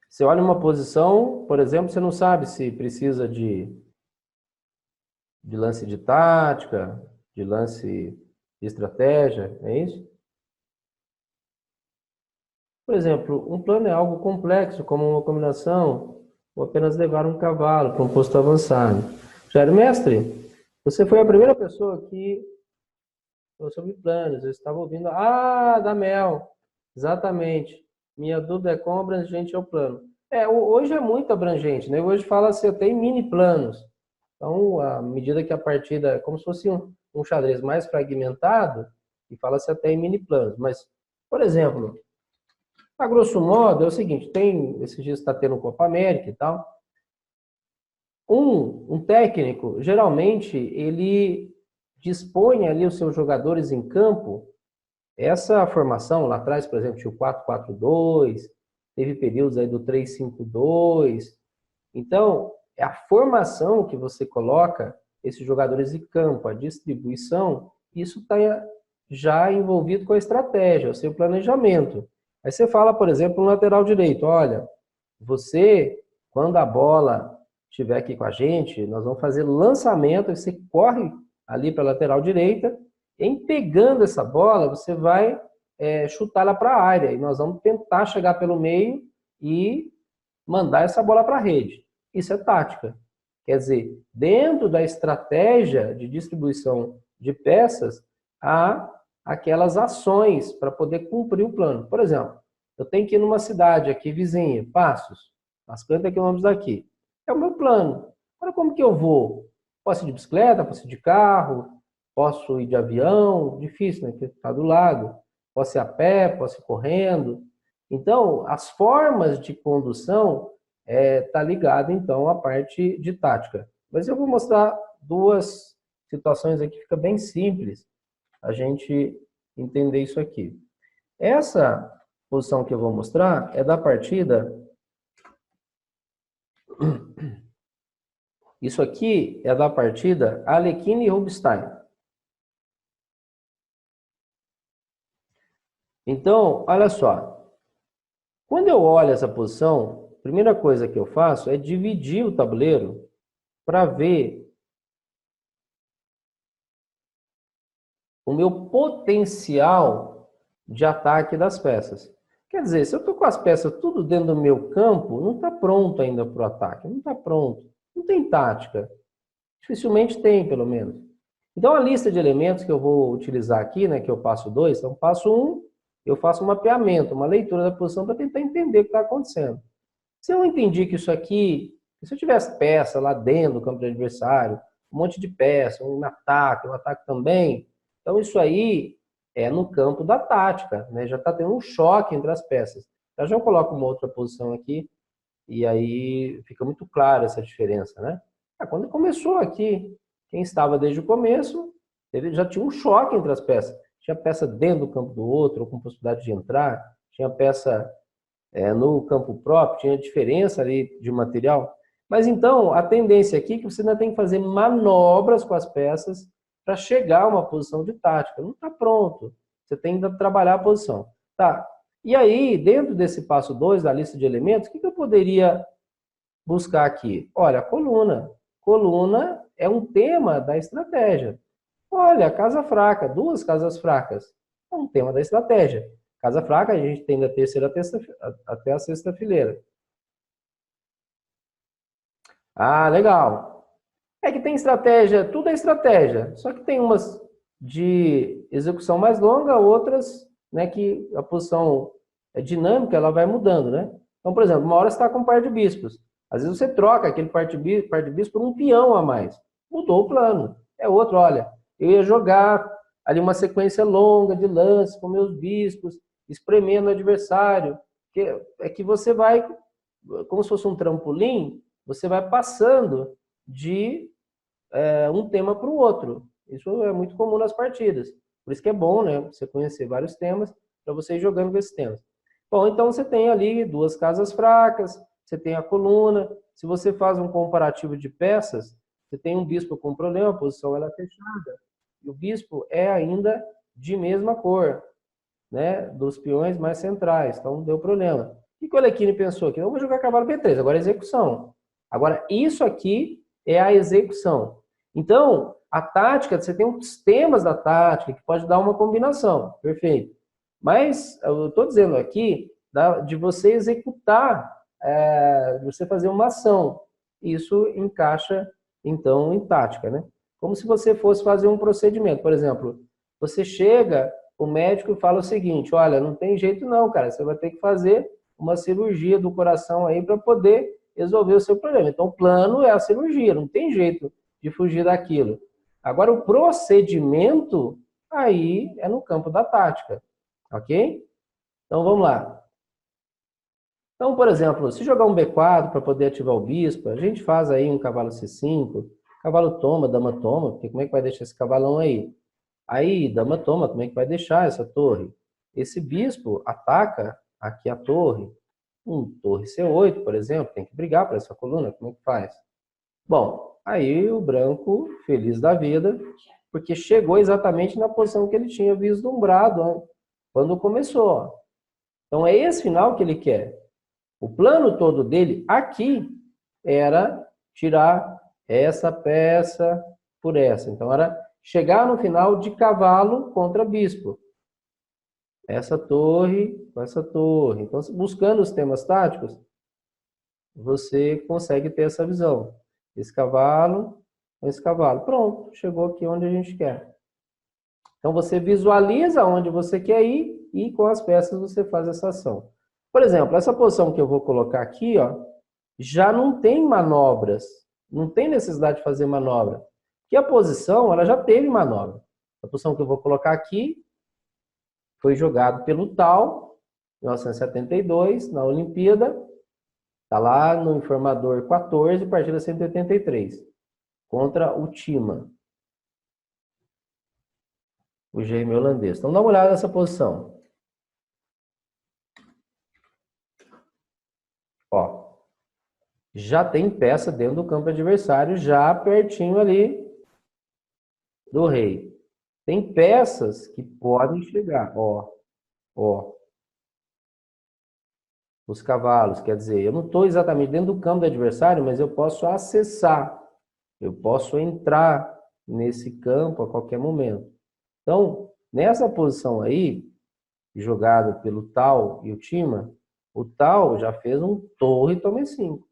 Você olha uma posição, por exemplo, você não sabe se precisa de lance de tática, de lance de estratégia, é isso? Por exemplo, um plano é algo complexo, como uma combinação, ou apenas levar um cavalo para um posto avançado. Jair Mestre, você foi a primeira pessoa que falou sobre planos. Eu estava ouvindo. Ah, da Mel. Exatamente. Minha dúvida é quão abrangente é o plano. Hoje é muito abrangente, né? Hoje fala-se até em mini planos. Então, à medida que a partida é como se fosse um xadrez mais fragmentado, e fala-se até em mini planos. Mas, por exemplo, a grosso modo, é o seguinte: esses dias está tendo Copa América e tal. Um técnico, geralmente, ele dispõe ali os seus jogadores em campo. Essa formação lá atrás, por exemplo, tinha o 4-4-2, teve períodos aí do 3-5-2. Então, é a formação que você coloca esses jogadores em campo, a distribuição, isso está já envolvido com a estratégia, o seu planejamento. Aí você fala, por exemplo, no lateral direito, olha, você, quando a bola estiver aqui com a gente, nós vamos fazer lançamento, você corre ali para a lateral direita, em pegando essa bola, você vai chutá-la para a área, e nós vamos tentar chegar pelo meio e mandar essa bola para a rede. Isso é tática. Quer dizer, dentro da estratégia de distribuição de peças, há aquelas ações para poder cumprir o plano. Por exemplo, eu tenho que ir numa cidade aqui vizinha, Passos, a 50 quilômetros daqui. É o meu plano. Agora, como que eu vou? Posso ir de bicicleta, posso ir de carro, posso ir de avião, difícil, né? Porque está do lado. Posso ir a pé, posso ir correndo. Então, as formas de condução tá ligado, então, à parte de tática. Mas eu vou mostrar duas situações aqui, fica bem simples a gente entender isso aqui. Essa posição que eu vou mostrar é da partida. Isso aqui é da partida Alekhine e Rubinstein. Então, olha só. Quando eu olho essa posição, a primeira coisa que eu faço é dividir o tabuleiro para ver o meu potencial de ataque das peças. Quer dizer, se eu estou com as peças tudo dentro do meu campo, não está pronto ainda para o ataque, não está pronto, não tem tática. Dificilmente tem, pelo menos. Então, a lista de elementos que eu vou utilizar aqui, né, que eu passo dois, então passo um, eu faço um mapeamento, uma leitura da posição para tentar entender o que está acontecendo. Se eu entendi que isso aqui, se eu tivesse peça lá dentro do campo do adversário, um monte de peça, um ataque também, então isso aí é no campo da tática, né? Já está tendo um choque entre as peças. Já eu coloco uma outra posição aqui e aí fica muito clara essa diferença, né? Quando começou aqui, quem estava desde o começo, ele já tinha um choque entre as peças. tinha peça dentro do campo do outro, ou com possibilidade de entrar, tinha peça no campo próprio, tinha diferença ali de material. Mas então, a tendência aqui é que você ainda tem que fazer manobras com as peças para chegar a uma posição de tática. Não está pronto. Você tem que trabalhar a posição. Tá. E aí, dentro desse passo 2 da lista de elementos, o que eu poderia buscar aqui? Olha, a coluna. Coluna é um tema da estratégia. Olha, casa fraca, duas casas fracas. É um tema da estratégia. Casa fraca, a gente tem da terceira até a sexta fileira. Ah, legal. É que tem estratégia, tudo é estratégia. Só que tem umas de execução mais longa, outras, né, que a posição é dinâmica, ela vai mudando, né? Então, por exemplo, uma hora você está com um par de bispos. Às vezes você troca aquele par de bispos por um peão a mais. Mudou o plano. É outro, olha, eu ia jogar ali uma sequência longa de lances com meus bispos, espremendo o adversário. É que você vai, como se fosse um trampolim, você vai passando de um tema para o outro. Isso é muito comum nas partidas. Por isso que é bom, né, você conhecer vários temas para você ir jogando com esses temas. Bom, então você tem ali duas casas fracas, você tem a coluna. Se você faz um comparativo de peças, você tem um bispo com problema, a posição ela é fechada. E o bispo é ainda de mesma cor, né, dos peões mais centrais. Então deu problema. O que o Alekhine pensou? Que eu vou jogar cavalo B3, agora é execução. Agora, isso aqui é a execução. Então, a tática, você tem os temas da tática que pode dar uma combinação, perfeito. Mas eu estou dizendo aqui de você executar, de você fazer uma ação. Isso encaixa, então, em tática, né? Como se você fosse fazer um procedimento. Por exemplo, você chega, o médico fala o seguinte, olha, não tem jeito não, cara, você vai ter que fazer uma cirurgia do coração aí para poder resolver o seu problema. Então, o plano é a cirurgia, não tem jeito de fugir daquilo. Agora, o procedimento, aí é no campo da tática, ok? Então, vamos lá. Então, por exemplo, se jogar um B4 para poder ativar o bispo, a gente faz aí um cavalo C5, cavalo toma, dama toma, porque como é que vai deixar esse cavalão aí? Aí, dama toma, como é que vai deixar essa torre? Esse bispo ataca aqui a torre. Torre C8, por exemplo, tem que brigar para essa coluna, como é que faz? Bom, aí o branco, feliz da vida, porque chegou exatamente na posição que ele tinha vislumbrado quando começou. Então é esse final que ele quer. O plano todo dele aqui era tirar essa peça por essa. Então era chegar no final de cavalo contra bispo. Essa torre com essa torre. Então, buscando os temas táticos, você consegue ter essa visão. Esse cavalo com esse cavalo. Pronto, chegou aqui onde a gente quer. Então, você visualiza onde você quer ir e com as peças você faz essa ação. Por exemplo, essa posição que eu vou colocar aqui, ó, já não tem manobras. Não tem necessidade de fazer manobra. Porque a posição, ela já teve manobra. A posição que eu vou colocar aqui foi jogado pelo Tal, em 1972, na Olimpíada. Está lá no informador 14, partida 183, contra o Tima, o gêmeo holandês. Então dá uma olhada nessa posição. Ó, já tem peça dentro do campo adversário, já pertinho ali do rei. Tem peças que podem chegar, ó. Os cavalos, quer dizer, eu não estou exatamente dentro do campo do adversário, mas eu posso acessar, eu posso entrar nesse campo a qualquer momento. Então, nessa posição aí, jogada pelo Tal e o Tima, o Tal já fez um torre e tome 5.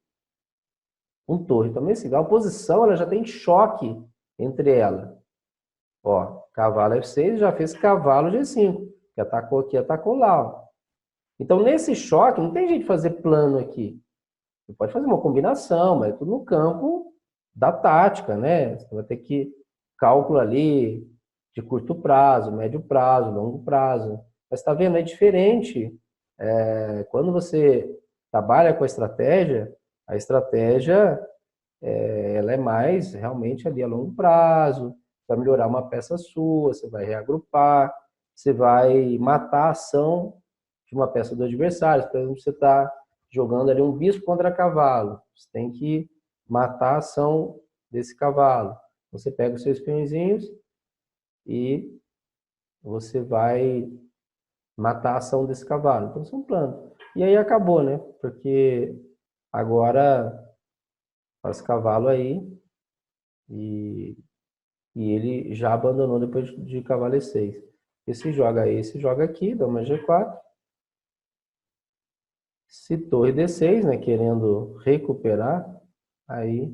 Um torre e tome 5. A oposição ela já tem choque entre ela. Ó, cavalo F6 já fez cavalo G5, que atacou aqui, atacou lá, ó. Então, nesse choque, não tem jeito de fazer plano aqui. Você pode fazer uma combinação, mas é tudo no campo da tática, né? Você vai ter que cálculo ali de curto prazo, médio prazo, longo prazo. Mas está vendo, é diferente. Quando você trabalha com a estratégia ela é mais realmente ali a longo prazo. Vai melhorar uma peça sua, você vai reagrupar. você vai matar a ação de uma peça do adversário. Por exemplo, você está jogando ali um bispo contra cavalo. Você tem que matar a ação desse cavalo. Você pega os seus peõezinhos e você vai matar a ação desse cavalo. Então, são planos. E aí acabou, né? Porque agora faz cavalo aí e ele já abandonou depois de cavalo E6. Esse joga aqui, dama G4. Se torre D6, né, querendo recuperar, aí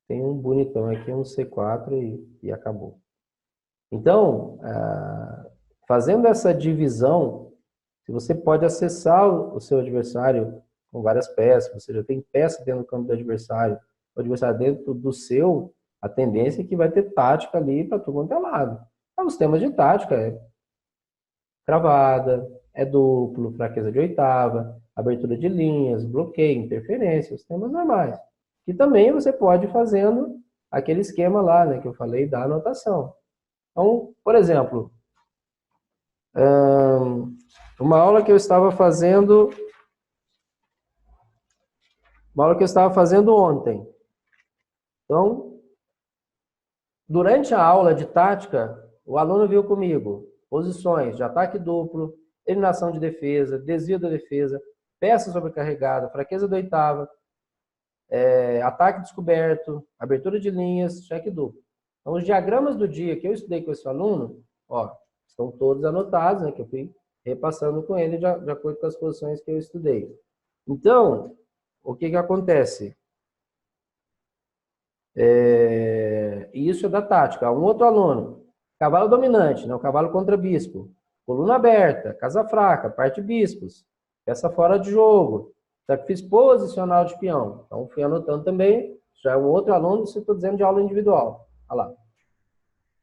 tem um bonitão aqui, um C4 e acabou. Então, fazendo essa divisão, se você pode acessar o seu adversário com várias peças, você já tem peça dentro do campo do adversário, o adversário dentro do seu, a tendência é que vai ter tática ali para tudo quanto é lado. Então, os temas de tática é cravada, é duplo, fraqueza de oitava, abertura de linhas, bloqueio, interferência, os temas normais. E também você pode ir fazendo aquele esquema lá, né, que eu falei da anotação. Então, por exemplo, uma aula que eu estava fazendo ontem. Então, durante a aula de tática, o aluno viu comigo posições de ataque duplo, eliminação de defesa, desvio da defesa, peça sobrecarregada, fraqueza da oitava, ataque descoberto, abertura de linhas, cheque duplo. Então, os diagramas do dia que eu estudei com esse aluno, ó, estão todos anotados, né, que eu fui repassando com ele de acordo com as posições que eu estudei. Então, o que acontece? Isso é da tática. Um outro aluno, cavalo dominante, né, o cavalo contra bispo, coluna aberta, casa fraca, parte bispos, peça fora de jogo, sacrifício posicional de peão. Então, fui anotando também, já é um outro aluno, se estou dizendo de aula individual. Olha lá.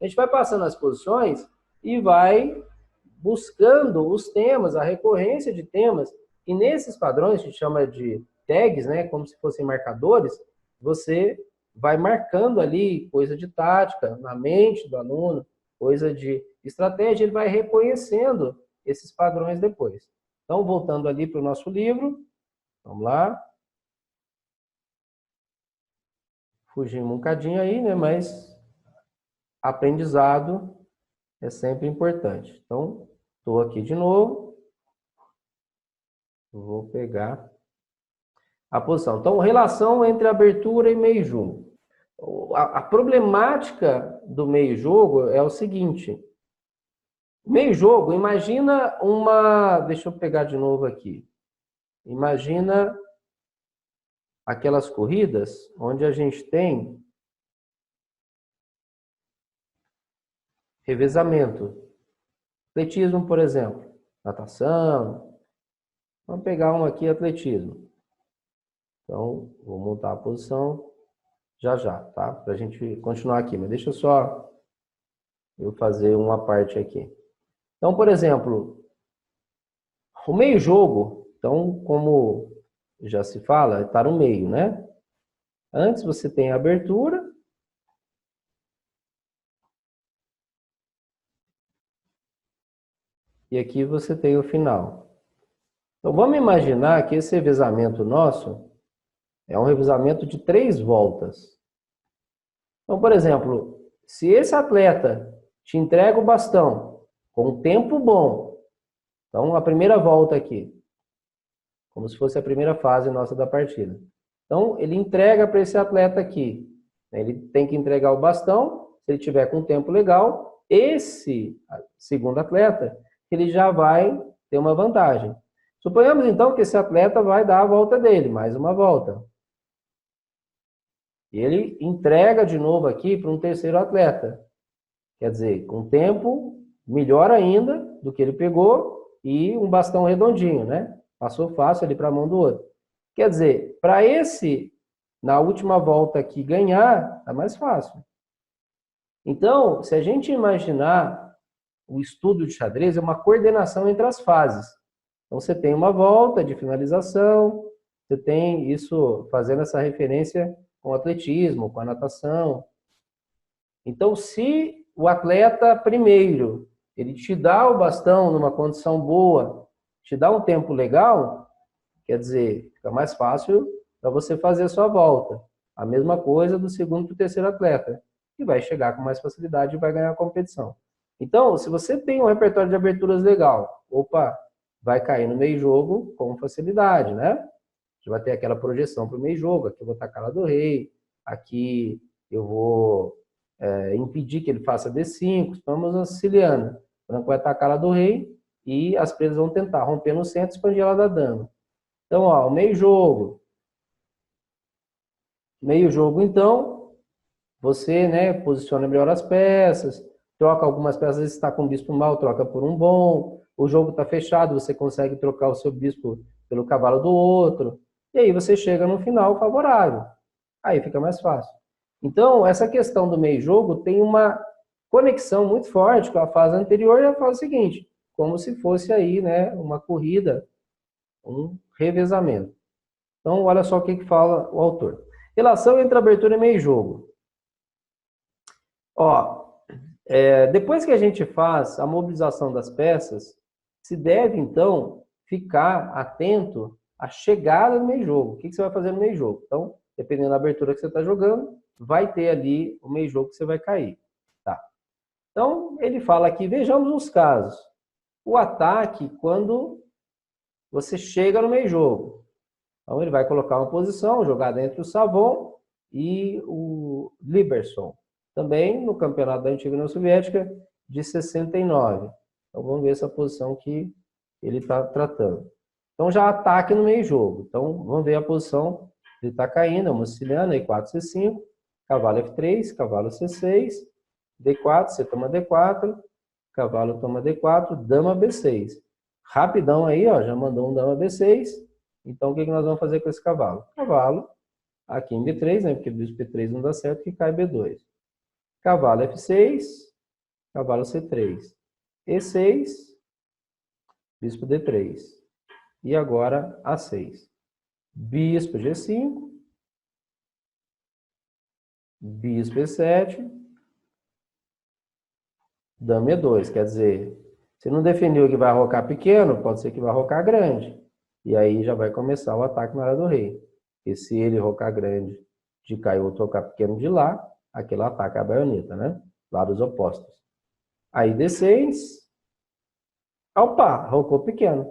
A gente vai passando as posições e vai buscando os temas, a recorrência de temas, e nesses padrões, a gente chama de tags, né, como se fossem marcadores, você vai marcando ali coisa de tática na mente do aluno, coisa de estratégia, ele vai reconhecendo esses padrões depois. Então, voltando ali para o nosso livro, vamos lá. Fugimos um bocadinho aí, né, mas aprendizado é sempre importante. Então, estou aqui de novo. Vou pegar a posição. Então, relação entre abertura e meio jogo. A problemática do meio jogo é o seguinte. Meio jogo, imagina uma... Deixa eu pegar de novo aqui. Imagina aquelas corridas onde a gente tem revezamento. Atletismo, por exemplo. Natação. Vamos pegar um aqui, atletismo. Então, vou montar a posição já, tá? Para a gente continuar aqui. Mas deixa só eu fazer uma parte aqui. Então, por exemplo, o meio jogo, então, como já se fala, está no meio, né? Antes você tem a abertura. E aqui você tem o final. Então, vamos imaginar que esse revezamento nosso é um revezamento de 3 voltas. Então, por exemplo, se esse atleta te entrega o bastão com um tempo bom, então a primeira volta aqui, como se fosse a primeira fase nossa da partida. Então, ele entrega para esse atleta aqui. Ele tem que entregar o bastão, se ele tiver com um tempo legal, esse segundo atleta, ele já vai ter uma vantagem. Suponhamos, então, que esse atleta vai dar a volta dele, mais uma volta. E ele entrega de novo aqui para um terceiro atleta. Quer dizer, com tempo melhor ainda do que ele pegou e um bastão redondinho, né? Passou fácil ali para a mão do outro. Quer dizer, para esse, na última volta aqui, ganhar, é mais fácil. Então, se a gente imaginar o estudo de xadrez, é uma coordenação entre as fases. Então, você tem uma volta de finalização, você tem isso fazendo essa referência com o atletismo, com a natação. Então, se o atleta primeiro ele te dá o bastão numa condição boa, te dá um tempo legal, quer dizer, fica mais fácil para você fazer a sua volta. A mesma coisa do segundo para o terceiro atleta, que vai chegar com mais facilidade e vai ganhar a competição. Então, se você tem um repertório de aberturas legal, opa, vai cair no meio jogo com facilidade, né? Você vai ter aquela projeção para o meio jogo, aqui eu vou tacar lá do rei, aqui eu vou impedir que ele faça D5, vamos auxiliando. O branco vai atacar lá do rei e as presas vão tentar romper no centro e expandir ela da dama. Então, ó, o meio jogo. Meio jogo, então, você, né, posiciona melhor as peças, troca algumas peças, se está com o bispo mal, troca por um bom. O jogo está fechado, você consegue trocar o seu bispo pelo cavalo do outro. E aí você chega no final favorável. Aí fica mais fácil. Então, essa questão do meio jogo tem uma conexão muito forte com a fase anterior e a fase seguinte, como se fosse aí, né, uma corrida, um revezamento. Então, olha só o que fala o autor. Relação entre abertura e meio jogo. Ó, depois que a gente faz a mobilização das peças, se deve, então, ficar atento à chegada do meio jogo. O que você vai fazer no meio jogo? Então, dependendo da abertura que você está jogando, vai ter ali o meio jogo que você vai cair. Tá? Então, ele fala aqui, vejamos os casos. O ataque, quando você chega no meio jogo. Então, ele vai colocar uma posição, jogar entre o Savon e o Liberson. Também no campeonato da antiga União Soviética, de 69. Então, vamos ver essa posição que ele está tratando. Então, já ataque no meio jogo. Então, vamos ver a posição. Ele está caindo, é uma siciliana, E4, C5, cavalo F3, cavalo C6, D4, você toma D4, cavalo toma D4, dama B6. Rapidão aí, ó, já mandou um dama B6. Então, o que nós vamos fazer com esse cavalo? Cavalo, aqui em B3, né, porque bispo B3 não dá certo, que cai B2. Cavalo F6, cavalo C3. E6, bispo D3. E agora A6. Bispo G5, bispo E7, dama E2. Quer dizer, se não definiu que vai arrocar pequeno, pode ser que vai arrocar grande. E aí já vai começar o ataque na área do rei. E se ele rocar grande de cá e outro rocar pequeno de lá, aquele ataca a baioneta, né? Lados opostos. Aí D6. Opa, rocou pequeno.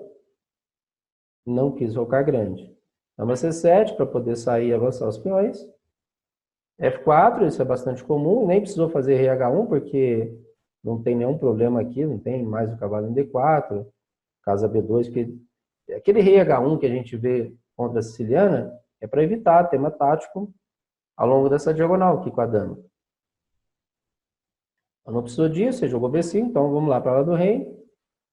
Não quis rocar grande. Dama C7 para poder sair e avançar os peões. F4, isso é bastante comum. Nem precisou fazer rei H1 porque não tem nenhum problema aqui. Não tem mais o cavalo em D4. Casa B2, que aquele rei H1 que a gente vê contra a siciliana é para evitar tema tático ao longo dessa diagonal aqui com a dama. Não precisou disso, você jogou B5, então vamos lá para lá do rei.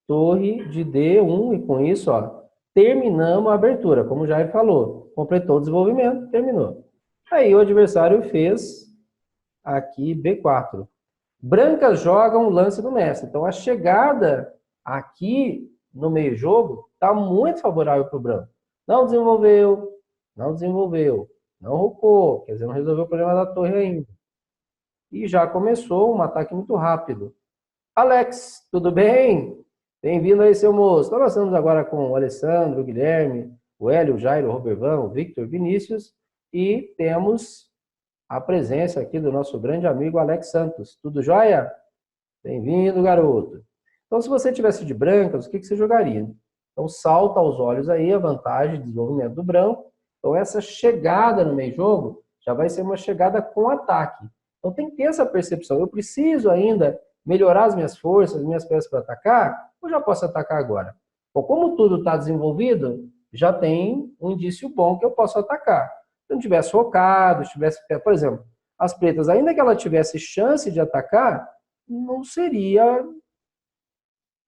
Torre de D1 e com isso, ó, terminamos a abertura, como já ele falou. Completou o desenvolvimento, terminou. Aí o adversário fez aqui B4. Brancas jogam o lance do mestre. Então a chegada aqui no meio jogo está muito favorável para o branco. Não desenvolveu, não desenvolveu, não rocou, quer dizer, não resolveu o problema da torre ainda. E já começou um ataque muito rápido. Alex, tudo bem? Bem-vindo aí, seu moço. Nós estamos agora com o Alessandro, o Guilherme, o Hélio, o Jairo, o Robervão, o Victor, Vinícius e temos a presença aqui do nosso grande amigo Alex Santos. Tudo jóia? Bem-vindo, garoto. Então, se você tivesse de brancas, o que você jogaria? Então, salta aos olhos aí a vantagem de desenvolvimento do branco. Então, essa chegada no meio jogo já vai ser uma chegada com ataque. Então, tem que ter essa percepção. Eu preciso ainda melhorar as minhas forças, as minhas peças para atacar, ou já posso atacar agora? Bom, como tudo está desenvolvido, já tem um indício bom que eu posso atacar. Se eu não tivesse focado, por exemplo, as pretas, ainda que ela tivesse chance de atacar, não seria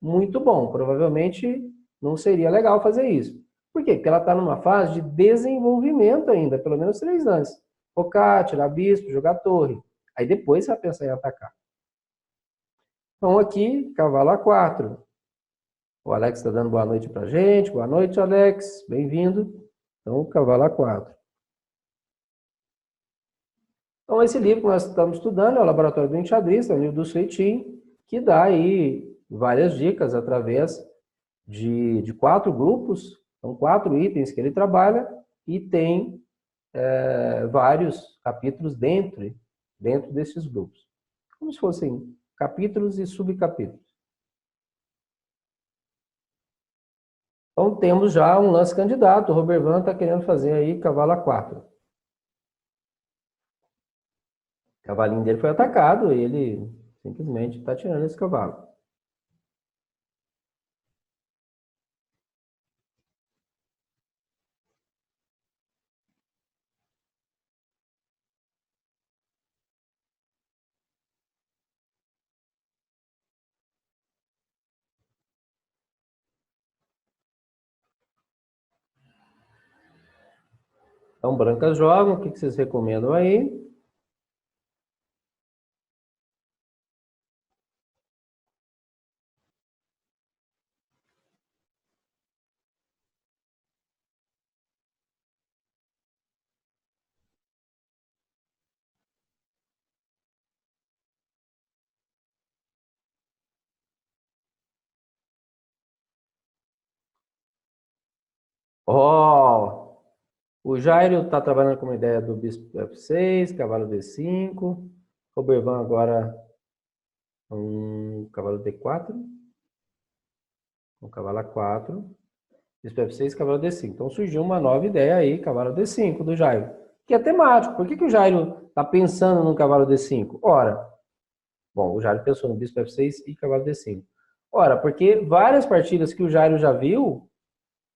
muito bom. Provavelmente não seria legal fazer isso. Por quê? Porque ela está numa fase de desenvolvimento ainda, pelo menos 3 lances. Focar, tirar bispo, jogar torre. Aí depois você vai pensar em atacar. Então aqui, cavalo A4. O Alex está dando boa noite para a gente. Boa noite, Alex. Bem-vindo. Então, cavalo A4. Então, esse livro que nós estamos estudando é o Laboratório do Enxadrista, o livro do Suetin, que dá aí várias dicas através de 4 grupos, são 4 itens que ele trabalha e tem vários capítulos dentro desses grupos. Como se fossem capítulos e subcapítulos. Então, temos já um lance candidato. O Robervan está querendo fazer aí cavalo A4. O cavalinho dele foi atacado e ele simplesmente está tirando esse cavalo. Então, brancas jogam. O que vocês recomendam aí? Ó, o Jairo está trabalhando com uma ideia do bispo F6, cavalo D5. Robervan agora um cavalo D4. Um cavalo A4. Bispo F6, cavalo D5. Então surgiu uma nova ideia aí, cavalo D5 do Jairo. Que é temático. Por que o Jairo está pensando no cavalo D5? Ora, bom, o Jairo pensou no bispo F6 e cavalo D5. Ora, porque várias partidas que o Jairo já viu,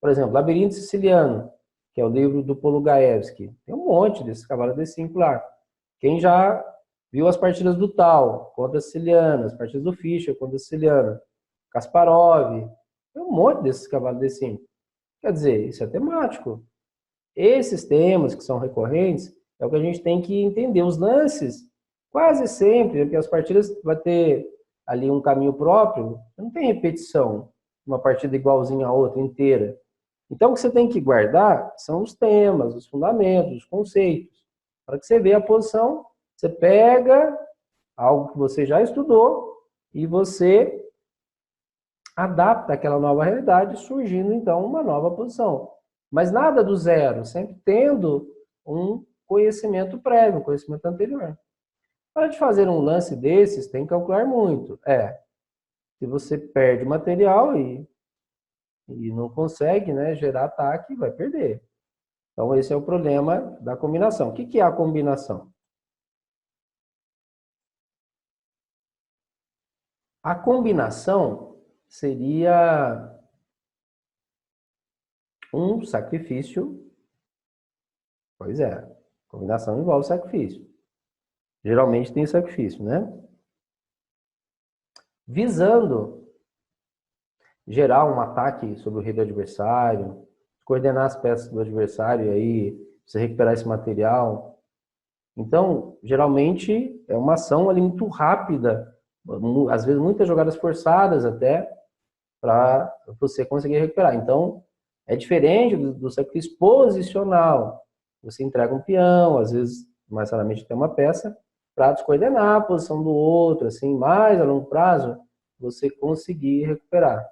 por exemplo, Labirinto Siciliano, que é o livro do Polugaevski, tem um monte desses cavalos D5 lá. Quem já viu as partidas do Tal contra a Siciliana, as partidas do Fischer contra a Siciliana, Kasparov, tem um monte desses cavalos D5. Quer dizer, isso é temático. Esses temas que são recorrentes é o que a gente tem que entender. Os lances, quase sempre, porque as partidas vai ter ali um caminho próprio, não tem repetição, uma partida igualzinha à outra inteira. Então, o que você tem que guardar são os temas, os fundamentos, os conceitos. Para que você veja a posição, você pega algo que você já estudou e você adapta aquela nova realidade, surgindo, então, uma nova posição. Mas nada do zero, sempre tendo um conhecimento prévio, um conhecimento anterior. Para de fazer um lance desses, tem que calcular muito. Se você perde material e não consegue, né, gerar ataque, vai perder. Então, esse é o problema da combinação. O que é a combinação? A combinação seria um sacrifício. Pois é, combinação envolve sacrifício. Geralmente tem sacrifício, né? Visando gerar um ataque sobre o rei do adversário, coordenar as peças do adversário e aí você recuperar esse material. Então, geralmente é uma ação ali muito rápida, às vezes muitas jogadas forçadas até, para você conseguir recuperar. Então, é diferente do sacrifício posicional. Você entrega um peão, às vezes, mais raramente tem uma peça, para descoordenar a posição do outro, assim, mais a longo prazo, você conseguir recuperar.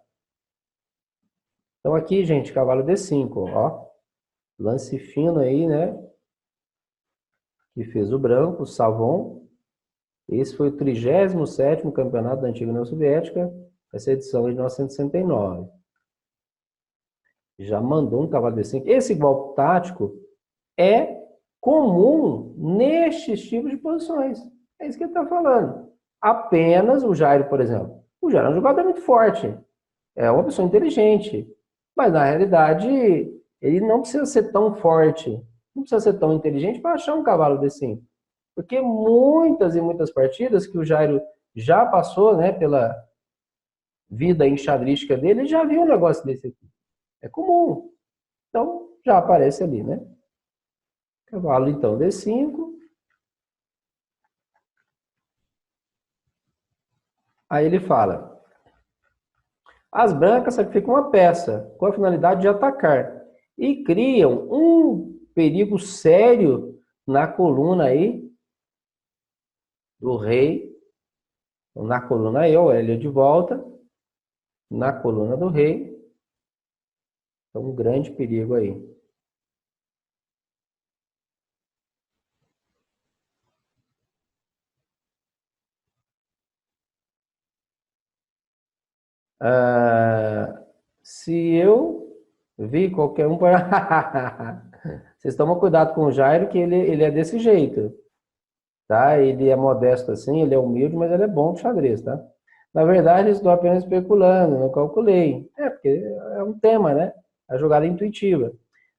Então aqui, gente, cavalo D5, ó. Lance fino aí, né? Que fez o branco, o Savon. Esse foi o 37º campeonato da antiga União Soviética, essa edição de 1969. Já mandou um cavalo D5. Esse golpe tático é comum nestes tipos de posições. É isso que ele está falando. Apenas o Jairo, por exemplo. O Jairo é um jogador muito forte. É uma pessoa inteligente. Mas, na realidade, ele não precisa ser tão forte, não precisa ser tão inteligente para achar um cavalo D5. Porque muitas e muitas partidas que o Jairo já passou, né, pela vida enxadrística dele, ele já viu um negócio desse aqui. É comum. Então, já aparece ali, né? Cavalo, então, D5. Aí ele fala: as brancas sacrificam uma peça com a finalidade de atacar e criam um perigo sério na coluna aí do rei, na coluna aí, ó, L de volta, na coluna do rei. Então, um grande perigo aí. Se eu vi qualquer um... Vocês tomam cuidado com o Jairo, que ele é desse jeito, tá? Ele é modesto assim, ele é humilde, mas ele é bom de xadrez, tá? Na verdade, estou apenas especulando, não calculei. Porque é um tema, né? A jogada intuitiva.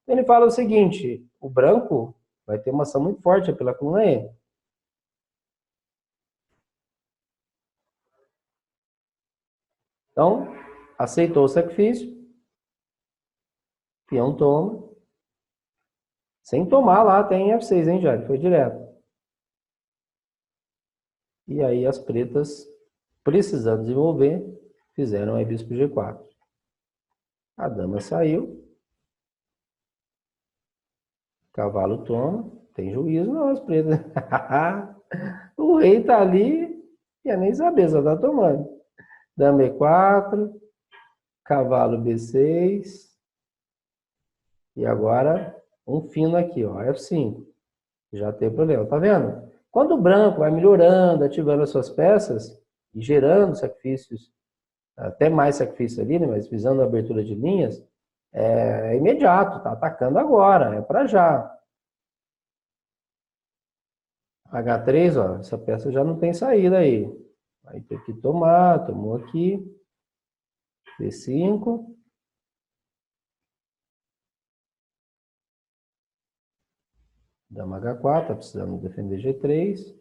Ele fala o seguinte, o branco vai ter uma ação muito forte pela coluna E. Então, aceitou o sacrifício, peão toma. Sem tomar lá, tem F6, hein, Jair? Foi direto. E aí as pretas, precisando desenvolver, fizeram aí bispo G4. A dama saiu. Cavalo toma. Tem juízo não, as pretas. O rei tá ali, quer nem saber, só tá tomando. Dama E4. Cavalo B6. E agora, um fino aqui, ó, F5. Já tem problema, tá vendo? Quando o branco vai melhorando, ativando as suas peças e gerando sacrifícios, até mais sacrifícios ali, né, mas visando a abertura de linhas, é imediato, tá atacando agora, é para já. H3, ó, essa peça já não tem saída aí. Vai ter que tomar, tomou aqui. D5. Dama H4, tá precisando defender G3.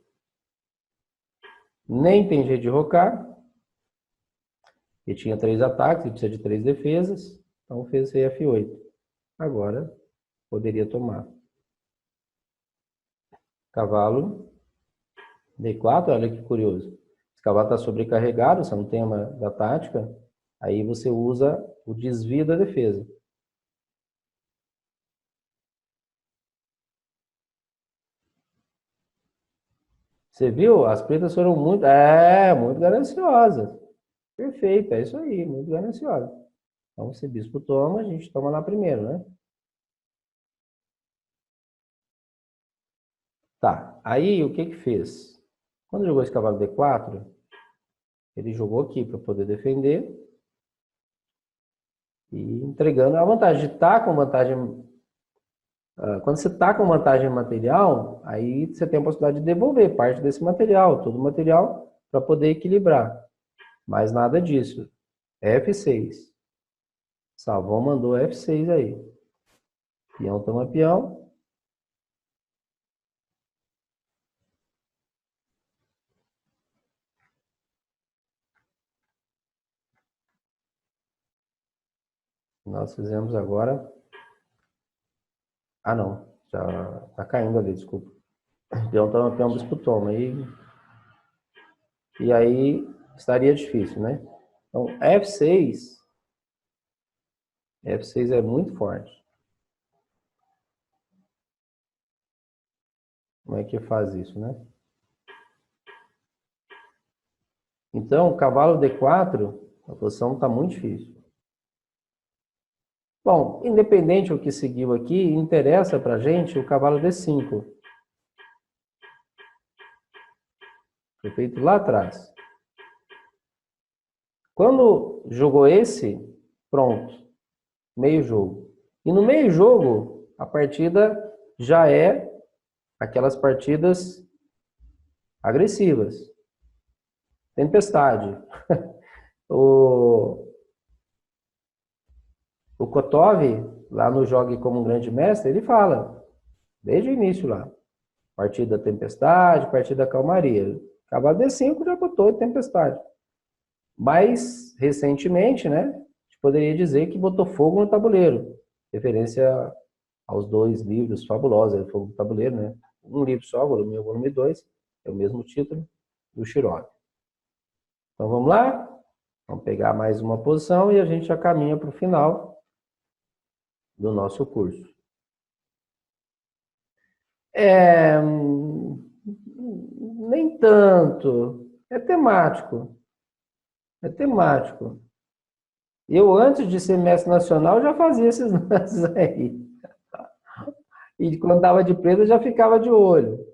Nem tem jeito de rocar. Ele tinha 3 ataques, ele precisa de 3 defesas. Então fez esse F8. Agora poderia tomar. Cavalo D4, olha que curioso. Esse cavalo está sobrecarregado, você não tem uma da tática. Aí você usa o desvio da defesa. Você viu? As pretas foram muito gananciosas. Perfeito, é isso aí, muito gananciosas. Então, se bispo toma, a gente toma lá primeiro, né? Tá, aí o que que fez? Quando jogou esse cavalo D4, ele jogou aqui para poder defender e entregando a vantagem de estar com vantagem. Quando você está com vantagem material, aí você tem a possibilidade de devolver parte desse material, todo o material, para poder equilibrar. Mas nada disso. F6. Salvou, mandou F6 aí. Peão toma peão. Nós fizemos agora. Ah, não. Já está caindo ali, desculpa. Peão toma peão, bispo toma. E aí estaria difícil, né? Então, F6. F6 é muito forte. Como é que faz isso, né? Então, cavalo D4, a posição está muito difícil. Bom, independente do que seguiu aqui, interessa para a gente o cavalo D5. Foi feito lá atrás. Quando jogou esse, pronto, meio jogo. E no meio jogo, a partida já é aquelas partidas agressivas. Tempestade. O Kotov, lá no Jogue como um Grande Mestre, ele fala, desde o início lá, partida Tempestade, partida Calmaria. Cavalo D5 já botou Tempestade. Mais recentemente, né, a gente poderia dizer que botou fogo no tabuleiro, referência aos 2 livros fabulosos, Fogo no Tabuleiro, né? Um livro só, volume 1 e volume 2, é o mesmo título do Shirov. Então vamos lá? Vamos pegar mais uma posição e a gente já caminha para o final do nosso curso. Nem tanto. É temático. É temático. Eu, antes de ser mestre nacional, já fazia esses lances aí. E quando estava de preta, já ficava de olho.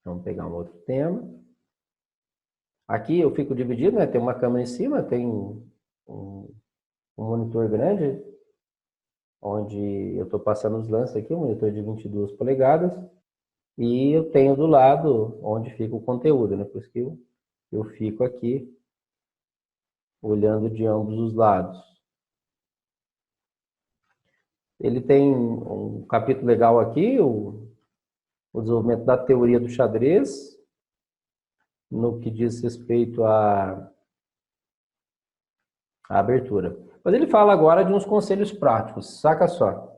Vamos pegar um outro tema. Aqui eu fico dividido, né? Tem uma câmera em cima, tem um monitor grande, onde eu estou passando os lances aqui, um monitor de 22 polegadas, e eu tenho do lado onde fica o conteúdo, né? Por isso que eu fico aqui olhando de ambos os lados. Ele tem um capítulo legal aqui, o desenvolvimento da teoria do xadrez, no que diz respeito à abertura. Mas ele fala agora de uns conselhos práticos, saca só.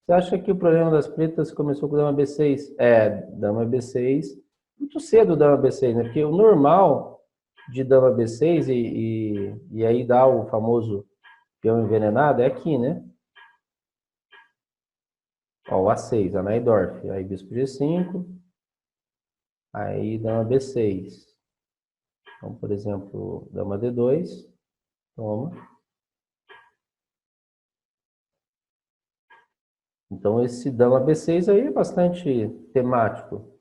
Você acha que o problema das pretas começou com dama B6? Dama B6, muito cedo dama B6, né? Porque o normal de dama B6 e aí dá o famoso peão envenenado é aqui, né? Ó, o A6, a Najdorf, aí bispo G5, aí dama B6. Então, por exemplo, dama D2, toma. Então, esse dama B6 aí é bastante temático.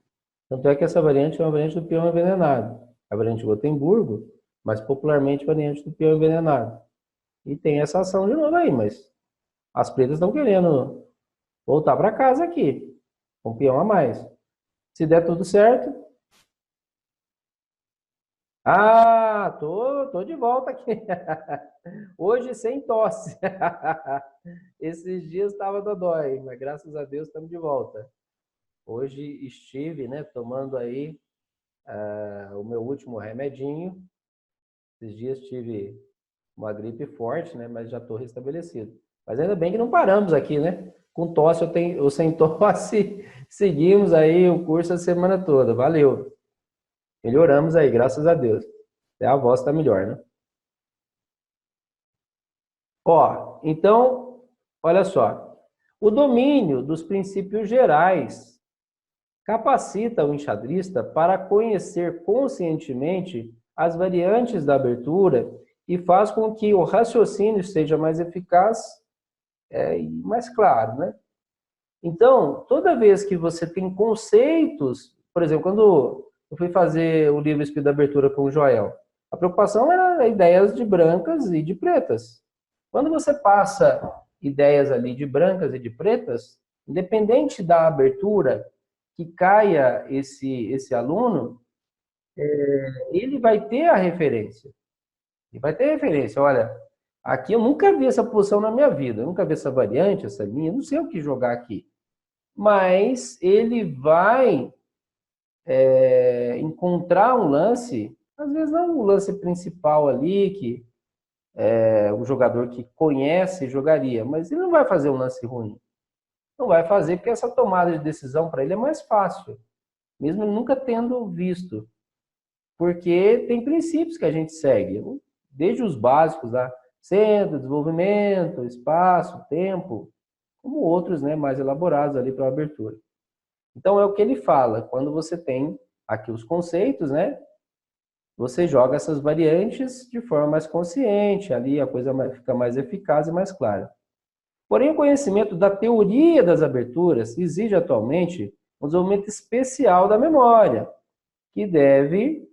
Tanto é que essa variante é uma variante do peão envenenado. A variante de Gotemburgo, mas popularmente variante do peão envenenado. E tem essa ação de novo aí, mas as pretas estão querendo voltar para casa aqui, com um peão a mais. Se der tudo certo. Ah, tô de volta aqui. Hoje sem tosse. Esses dias estava dodói, mas graças a Deus estamos de volta. Hoje estive, né, tomando aí o meu último remedinho. Esses dias tive uma gripe forte, né, mas já estou restabelecido. Mas ainda bem que não paramos aqui, né? Com tosse ou sem tosse, seguimos aí o curso a semana toda. Valeu. Melhoramos aí, graças a Deus. Até a voz está melhor, né? Ó, então, olha só. O domínio dos princípios gerais capacita o enxadrista para conhecer conscientemente as variantes da abertura e faz com que o raciocínio seja mais eficaz e mais claro, né? Então, toda vez que você tem conceitos, por exemplo, quando eu fui fazer o livro Espírito da Abertura com o Joel, a preocupação era ideias de brancas e de pretas. Quando você passa ideias ali de brancas e de pretas, independente da abertura que caia esse aluno, ele vai ter a referência. Ele vai ter referência. Olha, aqui eu nunca vi essa posição na minha vida, eu nunca vi essa variante, essa linha, não sei o que jogar aqui. Mas ele vai encontrar um lance, às vezes não o lance principal ali, que o jogador que conhece jogaria, mas ele não vai fazer um lance ruim. Não vai fazer porque essa tomada de decisão para ele é mais fácil, mesmo ele nunca tendo visto. Porque tem princípios que a gente segue, desde os básicos, lá, centro, desenvolvimento, espaço, tempo, como outros, né, mais elaborados ali para a abertura. Então é o que ele fala, quando você tem aqui os conceitos, né, você joga essas variantes de forma mais consciente, ali a coisa fica mais eficaz e mais clara. Porém, o conhecimento da teoria das aberturas exige atualmente um desenvolvimento especial da memória, que deve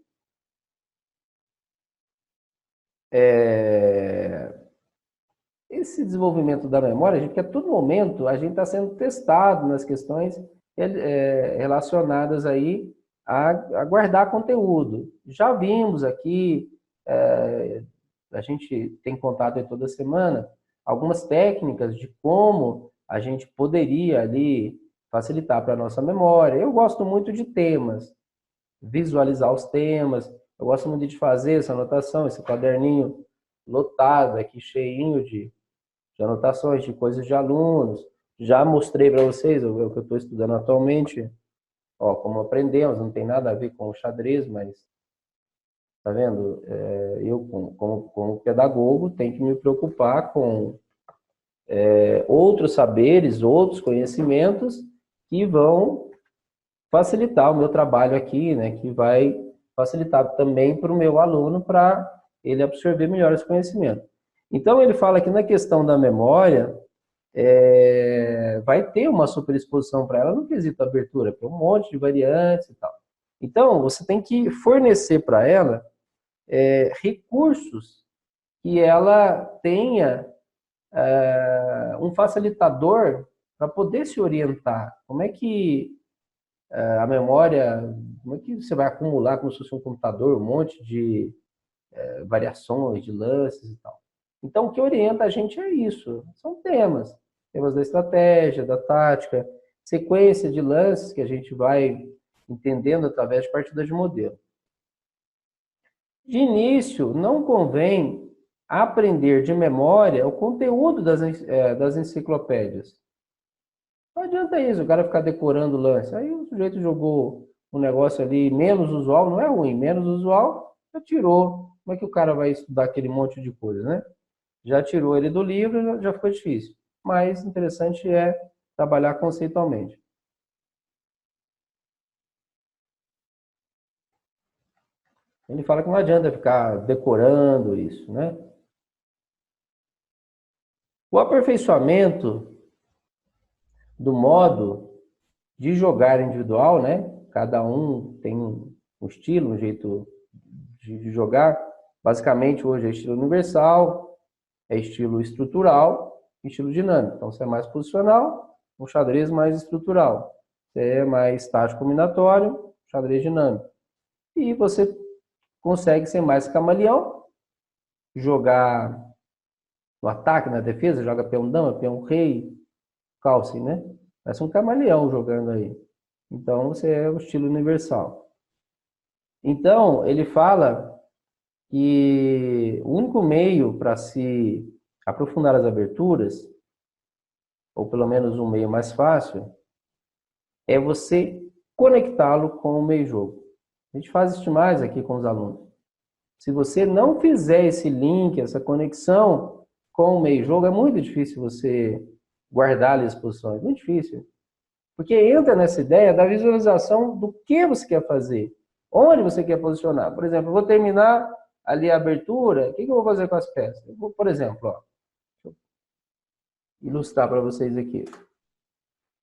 esse desenvolvimento da memória, porque a todo momento a gente está sendo testado nas questões relacionadas aí a guardar conteúdo. Já vimos aqui, a gente tem contato aí toda semana, algumas técnicas de como a gente poderia ali facilitar para a nossa memória. Eu gosto muito de temas, visualizar os temas, eu gosto muito de fazer essa anotação, esse caderninho lotado aqui, cheinho de anotações, de coisas de alunos. Já mostrei para vocês o que eu estou estudando atualmente, ó, como aprendemos, não tem nada a ver com o xadrez, mas tá vendo? Eu, como pedagogo, tenho que me preocupar com outros saberes, outros conhecimentos que vão facilitar o meu trabalho aqui, né? Que vai facilitar também para o meu aluno para ele absorver melhor esse conhecimento. Então, ele fala que na questão da memória, vai ter uma superexposição para ela no quesito abertura, porque é um monte de variantes e tal. Então, você tem que fornecer para ela recursos que ela tenha um facilitador para poder se orientar. Como é que a memória, como é que você vai acumular como se fosse um computador, um monte de variações, de lances e tal. Então, o que orienta a gente é isso, são temas. Temas da estratégia, da tática, sequência de lances que a gente vai entendendo através de partidas de modelo. De início, não convém aprender de memória o conteúdo das enciclopédias. Não adianta isso, o cara ficar decorando o lance. Aí o sujeito jogou um negócio ali menos usual, não é ruim, menos usual, já tirou. Como é que o cara vai estudar aquele monte de coisa, né? Já tirou ele do livro, já ficou difícil. Mas interessante é trabalhar conceitualmente. Ele fala que não adianta ficar decorando isso, né? O aperfeiçoamento do modo de jogar individual, né? Cada um tem um estilo, um jeito de jogar. Basicamente, hoje é estilo universal, é estilo estrutural, estilo dinâmico. Então, você é mais posicional, um xadrez mais estrutural. Você é mais tático combinatório, xadrez dinâmico. E você consegue ser mais camaleão, jogar no ataque, na defesa, joga peão dama, peão rei, calce, né? Parece um camaleão jogando aí. Então, você é o estilo universal. Então, ele fala que o único meio para se aprofundar as aberturas, ou pelo menos um meio mais fácil, é você conectá-lo com o meio-jogo. A gente faz isso demais aqui com os alunos. Se você não fizer esse link, essa conexão com o meio-jogo, é muito difícil você guardar ali as posições. Muito difícil. Porque entra nessa ideia da visualização do que você quer fazer. Onde você quer posicionar. Por exemplo, eu vou terminar ali a abertura. O que eu vou fazer com as peças? Eu vou, por exemplo, ó, deixa eu ilustrar para vocês aqui.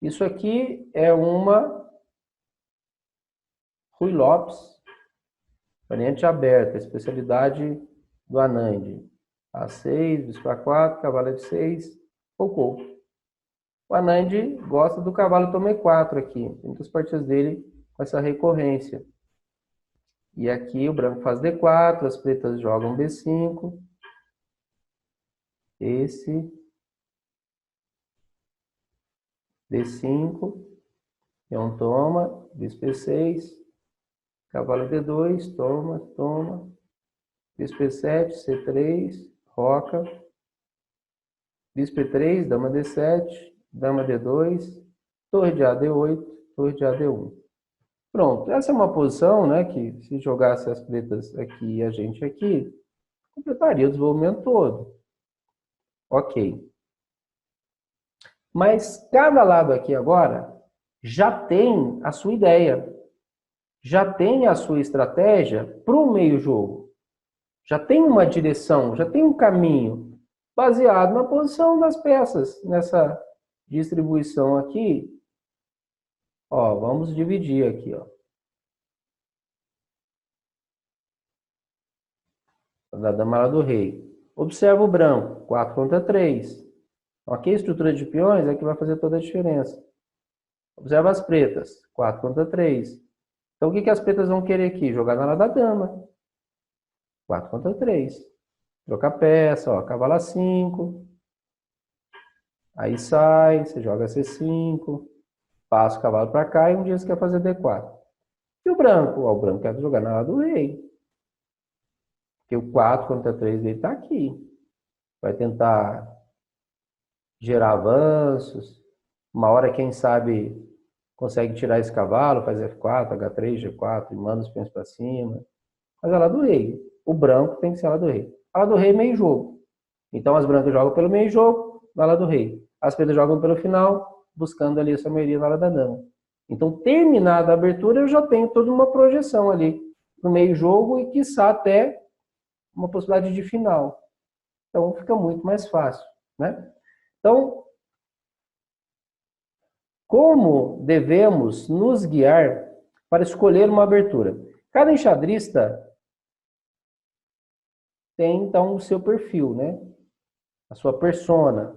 Isso aqui é uma Rui Lopes, variante aberta, especialidade do Anand. A6, bispo A4, cavalo F6, focou. O Anand gosta do cavalo tome 4 aqui. Tem muitas partidas dele com essa recorrência. E aqui o branco faz D4, as pretas jogam B5. Esse. D5. Peão toma, bispo E6. Cavalo D2, toma, toma. Bispo E7, C3, roca. Bispo E3, dama D7, dama D2, torre de AD8, torre de AD1. Pronto, essa é uma posição, né, que se jogasse as pretas aqui e a gente aqui, completaria o desenvolvimento todo. Ok. Mas cada lado aqui agora já tem a sua ideia, já tem a sua estratégia para o meio-jogo. Já tem uma direção, já tem um caminho baseado na posição das peças, nessa distribuição aqui. Ó, vamos dividir aqui, ó. Da dama do rei. Observa o branco, 4 contra 3. Então, aqui a estrutura de peões é que vai fazer toda a diferença. Observa as pretas, 4 contra 3. Então, o que as pretas vão querer aqui? Jogar na hora da dama. 4 contra 3. Trocar peça, ó, cavalo A5. Aí sai, você joga C5. Passa o cavalo para cá e um dia você quer fazer D4. E o branco? Ó, o branco quer jogar na hora do rei. Porque o 4 contra 3 dele está aqui. Vai tentar gerar avanços. Uma hora, quem sabe, consegue tirar esse cavalo, faz F4, H3, G4 e manda os peões para cima. Mas é lá do rei. O branco tem que ser lá do rei. A lá do rei é meio jogo. Então as brancas jogam pelo meio jogo, na ala do rei. As pedras jogam pelo final, buscando ali a sua maioria na ala da dama. Então, terminada a abertura, eu já tenho toda uma projeção ali no meio-jogo e, quiçá, até uma possibilidade de final. Então, fica muito mais fácil, né? Então, como devemos nos guiar para escolher uma abertura? Cada enxadrista tem, então, o seu perfil, né? A sua persona.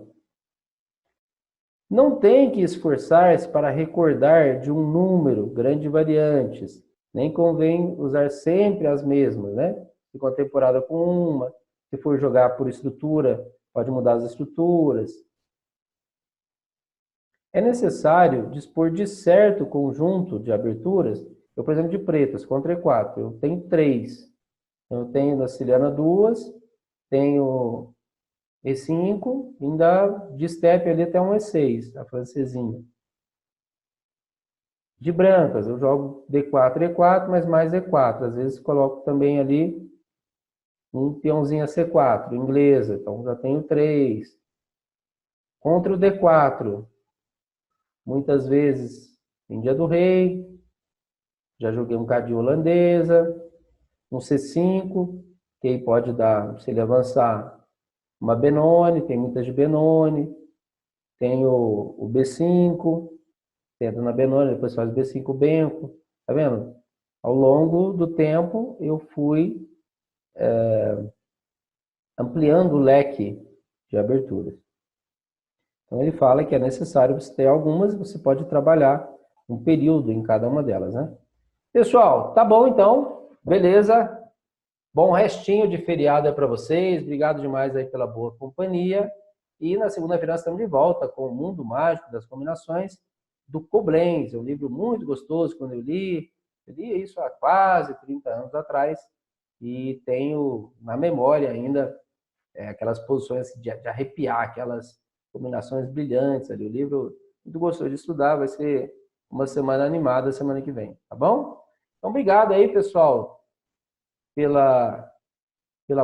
Não tem que esforçar-se para recordar de um número grande de variantes. Nem convém usar sempre as mesmas, né? Se for temporada com uma, se for jogar por estrutura, pode mudar as estruturas. É necessário dispor de certo conjunto de aberturas. Eu, por exemplo, de pretas, contra E4, eu tenho 3. Eu tenho da Siciliana 2, tenho E5, ainda de step ali até um E6, a francesinha. De brancas, eu jogo D4, E4, mas mais E4. Às vezes coloco também ali um peãozinho a C4, inglesa, então já tenho 3. Contra o D4, muitas vezes Índia do Rei, já joguei um cadinho holandesa, um C5, que aí pode dar, se ele avançar, uma Benoni, tem muitas de Benoni, tem o B5, tenta na Benoni, depois faz B5 Benco, tá vendo? Ao longo do tempo, eu fui ampliando o leque de aberturas. Então, ele fala que é necessário você ter algumas, você pode trabalhar um período em cada uma delas, né? Pessoal, tá bom então, beleza? Bom restinho de feriado aí para vocês, obrigado demais aí pela boa companhia. E na segunda-feira nós estamos de volta com o Mundo Mágico das Combinações do Koblenz, um livro muito gostoso. Quando eu li isso há quase 30 anos atrás e tenho na memória ainda aquelas posições de arrepiar, aquelas combinações brilhantes ali. O livro muito gostoso de estudar, vai ser uma semana animada semana que vem, tá bom? Então, obrigado aí, pessoal, pela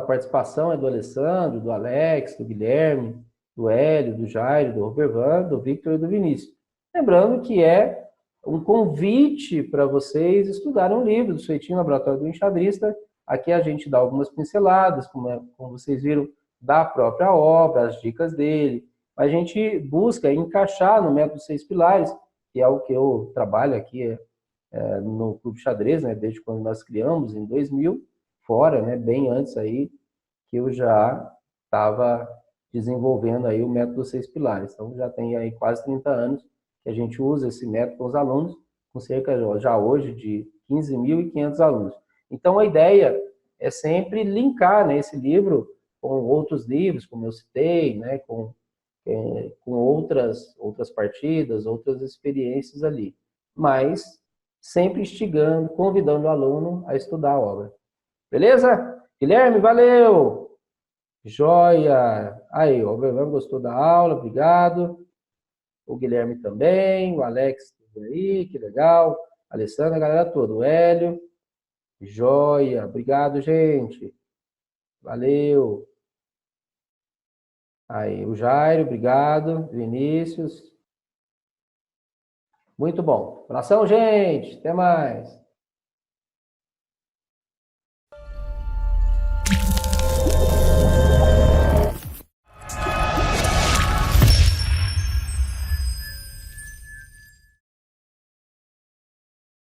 participação do Alessandro, do Alex, do Guilherme, do Hélio, do Jairo, do Robervan, do Victor e do Vinícius. Lembrando que é um convite para vocês estudarem um livro do Suetinho Laboratório do Enxadrista. Aqui a gente dá algumas pinceladas, como vocês viram, da própria obra, as dicas dele. A gente busca encaixar no método 6 pilares, que é o que eu trabalho aqui no Clube Xadrez, né, desde quando nós criamos, em 2000, fora, né, bem antes aí, que eu já estava desenvolvendo aí o método 6 pilares. Então, já tem aí quase 30 anos que a gente usa esse método com os alunos, com cerca já hoje de 15.500 alunos. Então, a ideia é sempre linkar, né, esse livro com outros livros, como eu citei, né, com outras partidas, outras experiências ali. Mas sempre instigando, convidando o aluno a estudar a obra. Beleza? Guilherme, valeu! Joia! Aí, o Vervan gostou da aula, obrigado. O Guilherme também, o Alex aí, que legal. A Alessandra, a galera toda. O Hélio, joia! Obrigado, gente. Valeu! Aí, o Jairo, obrigado. Vinícius. Muito bom. Abração, gente. Até mais.